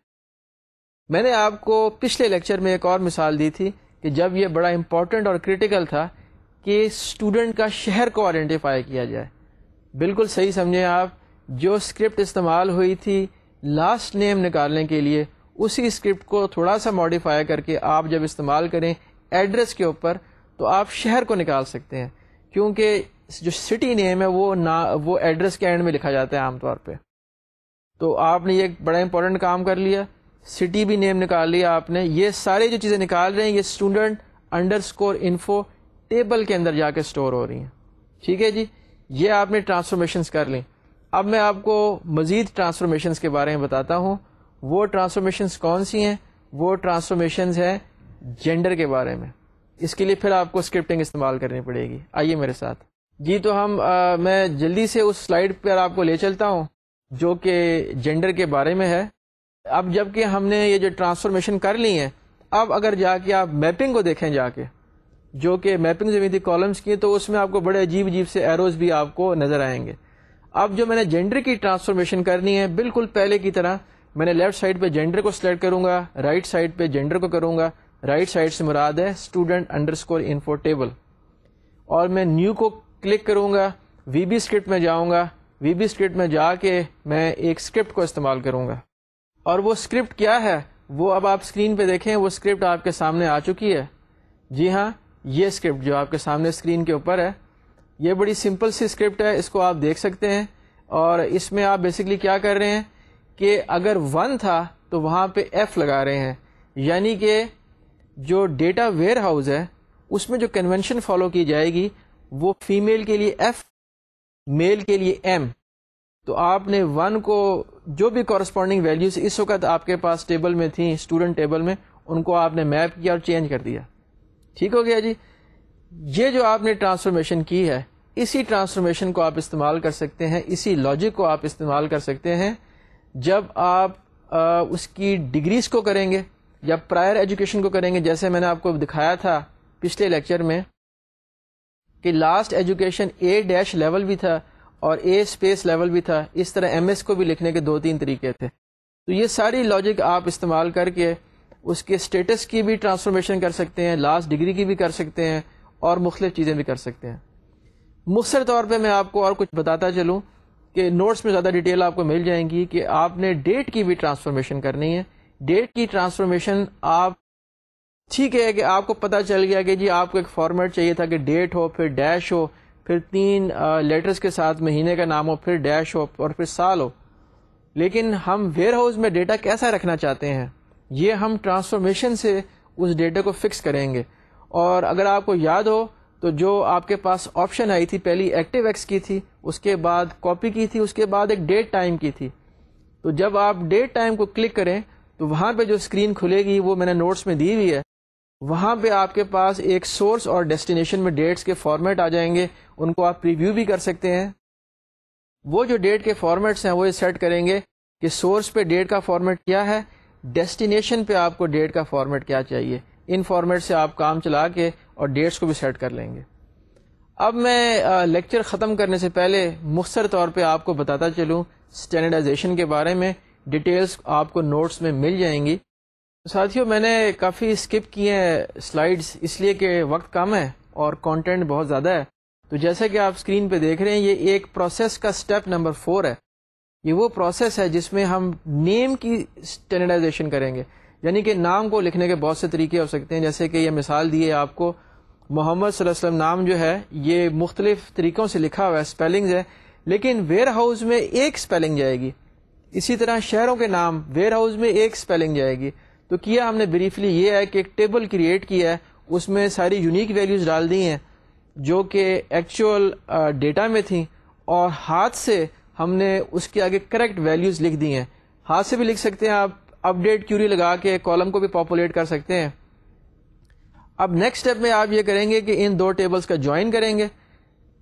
میں نے آپ کو پچھلے لیکچر میں ایک اور مثال دی تھی کہ جب یہ بڑا امپورٹنٹ اور کریٹیکل تھا کہ اسٹوڈنٹ کا شہر کو آئیڈینٹیفائی کیا جائے. بالکل صحیح سمجھیں آپ، جو اسکرپٹ استعمال ہوئی تھی لاسٹ نیم نکالنے کے لیے اسی اسکرپٹ کو تھوڑا سا ماڈیفائی کر کے آپ جب استعمال کریں ایڈریس کے اوپر تو آپ شہر کو نکال سکتے ہیں، کیونکہ جو سٹی نیم ہے وہ ایڈریس کے اینڈ میں لکھا جاتا ہے عام طور پہ. تو آپ نے یہ ایک بڑا امپورٹنٹ کام کر لیا، سٹی بھی نیم نکال لیا آپ نے. یہ سارے جو چیزیں نکال رہے ہیں یہ اسٹوڈنٹ انڈرسکور انفو ٹیبل کے اندر جا کے اسٹور ہو رہی ہیں. ٹھیک ہے جی، یہ آپ نے ٹرانسفارمیشنز کر لیں. اب میں آپ کو مزید ٹرانسفارمیشنز کے بارے میں بتاتا ہوں. وہ ٹرانسفارمیشنز کون سی ہیں؟ وہ ٹرانسفارمیشنز ہیں جینڈر کے بارے میں. اس کے لیے پھر آپ کو اسکرپٹنگ استعمال کرنی پڑے گی. آئیے میرے ساتھ جی. تو میں جلدی سے اس سلائیڈ پر آپ کو لے چلتا ہوں جو کہ جینڈر کے بارے میں ہے. اب جب کہ ہم نے یہ جو ٹرانسفارمیشن کر لی ہیں، اب اگر جا کے آپ میپنگ کو دیکھیں جا کے، جو کہ میپنگ ہوئی تھی کالمس کی، تو اس میں آپ کو بڑے عجیب عجیب سے ایروز بھی آپ کو نظر آئیں گے. اب جو میں نے جینڈر کی ٹرانسفارمیشن کرنی ہے بالکل پہلے کی طرح، میں نے لیفٹ سائڈ پہ جینڈر کو سلیکٹ کروں گا، رائٹ سائڈ پہ جینڈر کو کروں گا. رائٹ سائڈ سے مراد ہے اسٹوڈنٹ انڈرسکور انفو ٹیبل، اور میں نیو کو کلک کروں گا. وی بی اسکرپٹ میں جاؤں گا. وی بی اسکرپٹ میں جا کے میں ایک اسکرپٹ کو استعمال کروں گا. اور وہ اسکرپٹ کیا ہے وہ اب آپ اسکرین پہ دیکھیں. وہ اسکرپٹ آپ کے سامنے آ چکی ہے. جی ہاں، یہ اسکرپٹ جو آپ کے سامنے اسکرین کے اوپر ہے، یہ بڑی سمپل سی اسکرپٹ ہے. اس کو آپ دیکھ سکتے ہیں. اور اس میں آپ بیسکلی کیا کر رہے ہیں کہ اگر 1 تھا تو وہاں پہ ایف لگا رہے ہیں. یعنی کہ جو ڈیٹا ویئر ہاؤس ہے اس میں جو کنونشن فالو کی جائے گی وہ فیمیل کے لیے ایف، میل کے لیے ایم. تو آپ نے 1 کو جو بھی کورسپونڈنگ ویلیوز اس وقت آپ کے پاس ٹیبل میں تھیں، اسٹوڈنٹ ٹیبل میں، ان کو آپ نے میپ کیا اور چینج کر دیا. ٹھیک ہو گیا جی. یہ جو آپ نے ٹرانسفارمیشن کی ہے، اسی ٹرانسفارمیشن کو آپ استعمال کر سکتے ہیں، اسی لاجک کو آپ استعمال کر سکتے ہیں جب آپ اس کی ڈگریز کو کریں گے یا پرائر ایجوکیشن کو کریں گے. جیسے میں نے آپ کو دکھایا تھا پچھلے لیکچر میں کہ last education A dash level بھی تھا اور اے اسپیس لیول بھی تھا. اس طرح ایم ایس کو بھی لکھنے کے 2-3 طریقے تھے. تو یہ ساری لاجک آپ استعمال کر کے اس کے اسٹیٹس کی بھی ٹرانسفارمیشن کر سکتے ہیں، لاسٹ ڈگری کی بھی کر سکتے ہیں، اور مختلف چیزیں بھی کر سکتے ہیں. مختصر طور پہ میں آپ کو اور کچھ بتاتا چلوں کہ نوٹس میں زیادہ ڈیٹیل آپ کو مل جائیں گی کہ آپ نے ڈیٹ کی بھی ٹرانسفارمیشن کرنی ہے. ڈیٹ کی ٹرانسفارمیشن آپ ٹھیک ہے کہ آپ کو پتہ چل گیا کہ جی آپ کو ایک فارمیٹ چاہیے تھا کہ ڈیٹ ہو، پھر ڈیش ہو، پھر 3 لیٹرز کے ساتھ مہینے کا نام ہو، پھر ڈیش ہو، اور پھر سال ہو. لیکن ہم ویئر ہاؤس میں ڈیٹا کیسا رکھنا چاہتے ہیں، یہ ہم ٹرانسفارمیشن سے اس ڈیٹا کو فکس کریں گے. اور اگر آپ کو یاد ہو تو جو آپ کے پاس آپشن آئی تھی، پہلی ایکٹیو ایکس کی تھی، اس کے بعد کاپی کی تھی، اس کے بعد ایک ڈیٹ ٹائم کی تھی. تو جب آپ ڈیٹ ٹائم کو کلک کریں تو وہاں پہ جو اسکرین کھلے گی وہ میں نے نوٹس میں دی ہوئی ہے. وہاں پہ آپ کے پاس ایک سورس اور ڈیسٹینیشن میں ڈیٹس کے فارمیٹ آ جائیں گے. ان کو آپ پریویو بھی کر سکتے ہیں. وہ جو ڈیٹ کے فارمیٹس ہیں وہ یہ سیٹ کریں گے کہ سورس پہ ڈیٹ کا فارمیٹ کیا ہے، ڈیسٹینیشن پہ آپ کو ڈیٹ کا فارمیٹ کیا چاہیے. ان فارمیٹ سے آپ کام چلا کے اور ڈیٹس کو بھی سیٹ کر لیں گے. اب میں لیکچر ختم کرنے سے پہلے مختصر طور پہ آپ کو بتاتا چلوں اسٹینڈرڈائزیشن کے بارے میں. ڈیٹیلز آپ کو نوٹس میں مل جائیں گی. ساتھیوں، میں نے کافی اسکپ کیے ہیں سلائیڈز اس لیے کہ وقت کم ہے اور کانٹینٹ بہت زیادہ ہے. تو جیسے کہ آپ اسکرین پہ دیکھ رہے ہیں، یہ ایک پروسیس کا اسٹیپ نمبر 4 ہے. یہ وہ پروسیس ہے جس میں ہم نیم کی اسٹینڈرڈائزیشن کریں گے. یعنی کہ نام کو لکھنے کے بہت سے طریقے ہو سکتے ہیں. جیسے کہ یہ مثال دی ہے آپ کو، محمد صلی اللہ علیہ وسلم نام جو ہے یہ مختلف طریقوں سے لکھا ہوا ہے، اسپیلنگز ہے، لیکن ویئر ہاؤس میں ایک اسپیلنگ جائے گی. اسی طرح شہروں کے نام ویئر ہاؤس میں ایک اسپیلنگ جائے گی. تو کیا ہم نے بریفلی یہ ہے کہ ایک ٹیبل کریٹ کیا ہے، اس میں ساری یونیک ویلیوز ڈال دی ہیں جو کہ ایکچوئل ڈیٹا میں تھیں، اور ہاتھ سے ہم نے اس کے آگے کریکٹ ویلیوز لکھ دی ہیں. ہاتھ سے بھی لکھ سکتے ہیں آپ، اپ ڈیٹ کیوری لگا کے کالم کو بھی پاپولیٹ کر سکتے ہیں. اب نیکسٹ اسٹیپ میں آپ یہ کریں گے کہ ان 2 ٹیبلز کا جوائن کریں گے.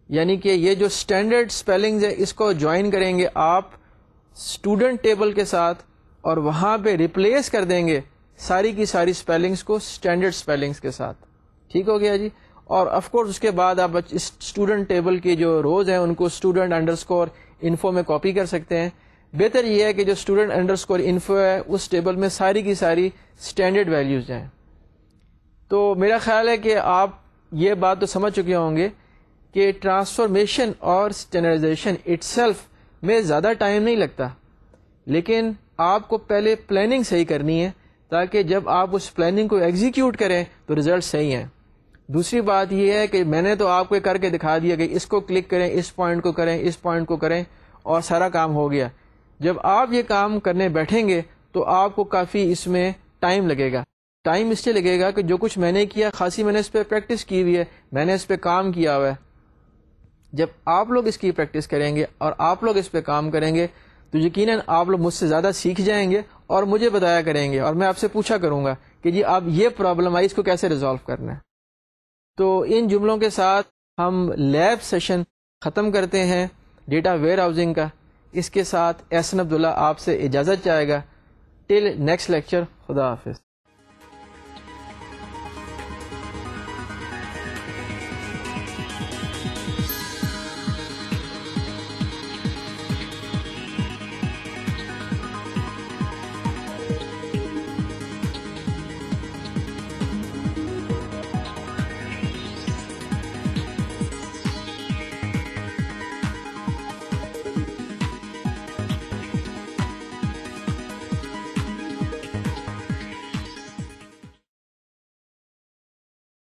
یعنی کہ یہ جو اسٹینڈرڈ اسپیلنگز ہے اس کو جوائن کریں گے آپ اسٹوڈنٹ ٹیبل کے ساتھ، اور وہاں پہ ریپلیس کر دیں گے ساری کی ساری اسپیلنگس کو اسٹینڈرڈ اسپیلنگس کے ساتھ. ٹھیک ہو گیا جی. اور آف کورس اس کے بعد آپ اسٹوڈنٹ ٹیبل کی جو روز ہیں ان کو اسٹوڈنٹ انڈرسکور انفو میں کاپی کر سکتے ہیں. بہتر یہ ہے کہ جو اسٹوڈنٹ انڈرسکور انفو ہے اس ٹیبل میں ساری کی ساری اسٹینڈرڈ ویلیوز جائیں. تو میرا خیال ہے کہ آپ یہ بات تو سمجھ چکے ہوں گے کہ ٹرانسفارمیشن اور اسٹینڈرڈائزیشن اٹ سیلف میں زیادہ ٹائم نہیں لگتا، لیکن آپ کو پہلے پلاننگ صحیح کرنی ہے تاکہ جب آپ اس پلاننگ کو ایگزیکیوٹ کریں تو رزلٹ صحیح ہیں. دوسری بات یہ ہے کہ میں نے تو آپ کو کر کے دکھا دیا کہ اس کو کلک کریں, اس پوائنٹ کو کریں, اس پوائنٹ کو کریں اور سارا کام ہو گیا. جب آپ یہ کام کرنے بیٹھیں گے تو آپ کو کافی اس میں ٹائم لگے گا. ٹائم اس لیے لگے گا کہ جو کچھ میں نے کیا خاصی میں نے اس پہ پریکٹس کی ہوئی ہے, میں نے اس پہ کام کیا ہوا ہے. جب آپ لوگ اس کی پریکٹس کریں گے اور آپ لوگ اس پہ کام کریں گے تو یقیناً آپ لوگ مجھ سے زیادہ سیکھ جائیں گے اور مجھے بتایا کریں گے, اور میں آپ سے پوچھا کروں گا کہ جی اب یہ پرابلم آئی, اس کو کیسے ریزالو کرنا ہے. تو ان جملوں کے ساتھ ہم لیب سیشن ختم کرتے ہیں ڈیٹا ویئر ہاؤسنگ کا. اس کے ساتھ احسن عبداللہ آپ سے اجازت چاہے گا. ٹل نیکسٹ لیکچر, خدا حافظ.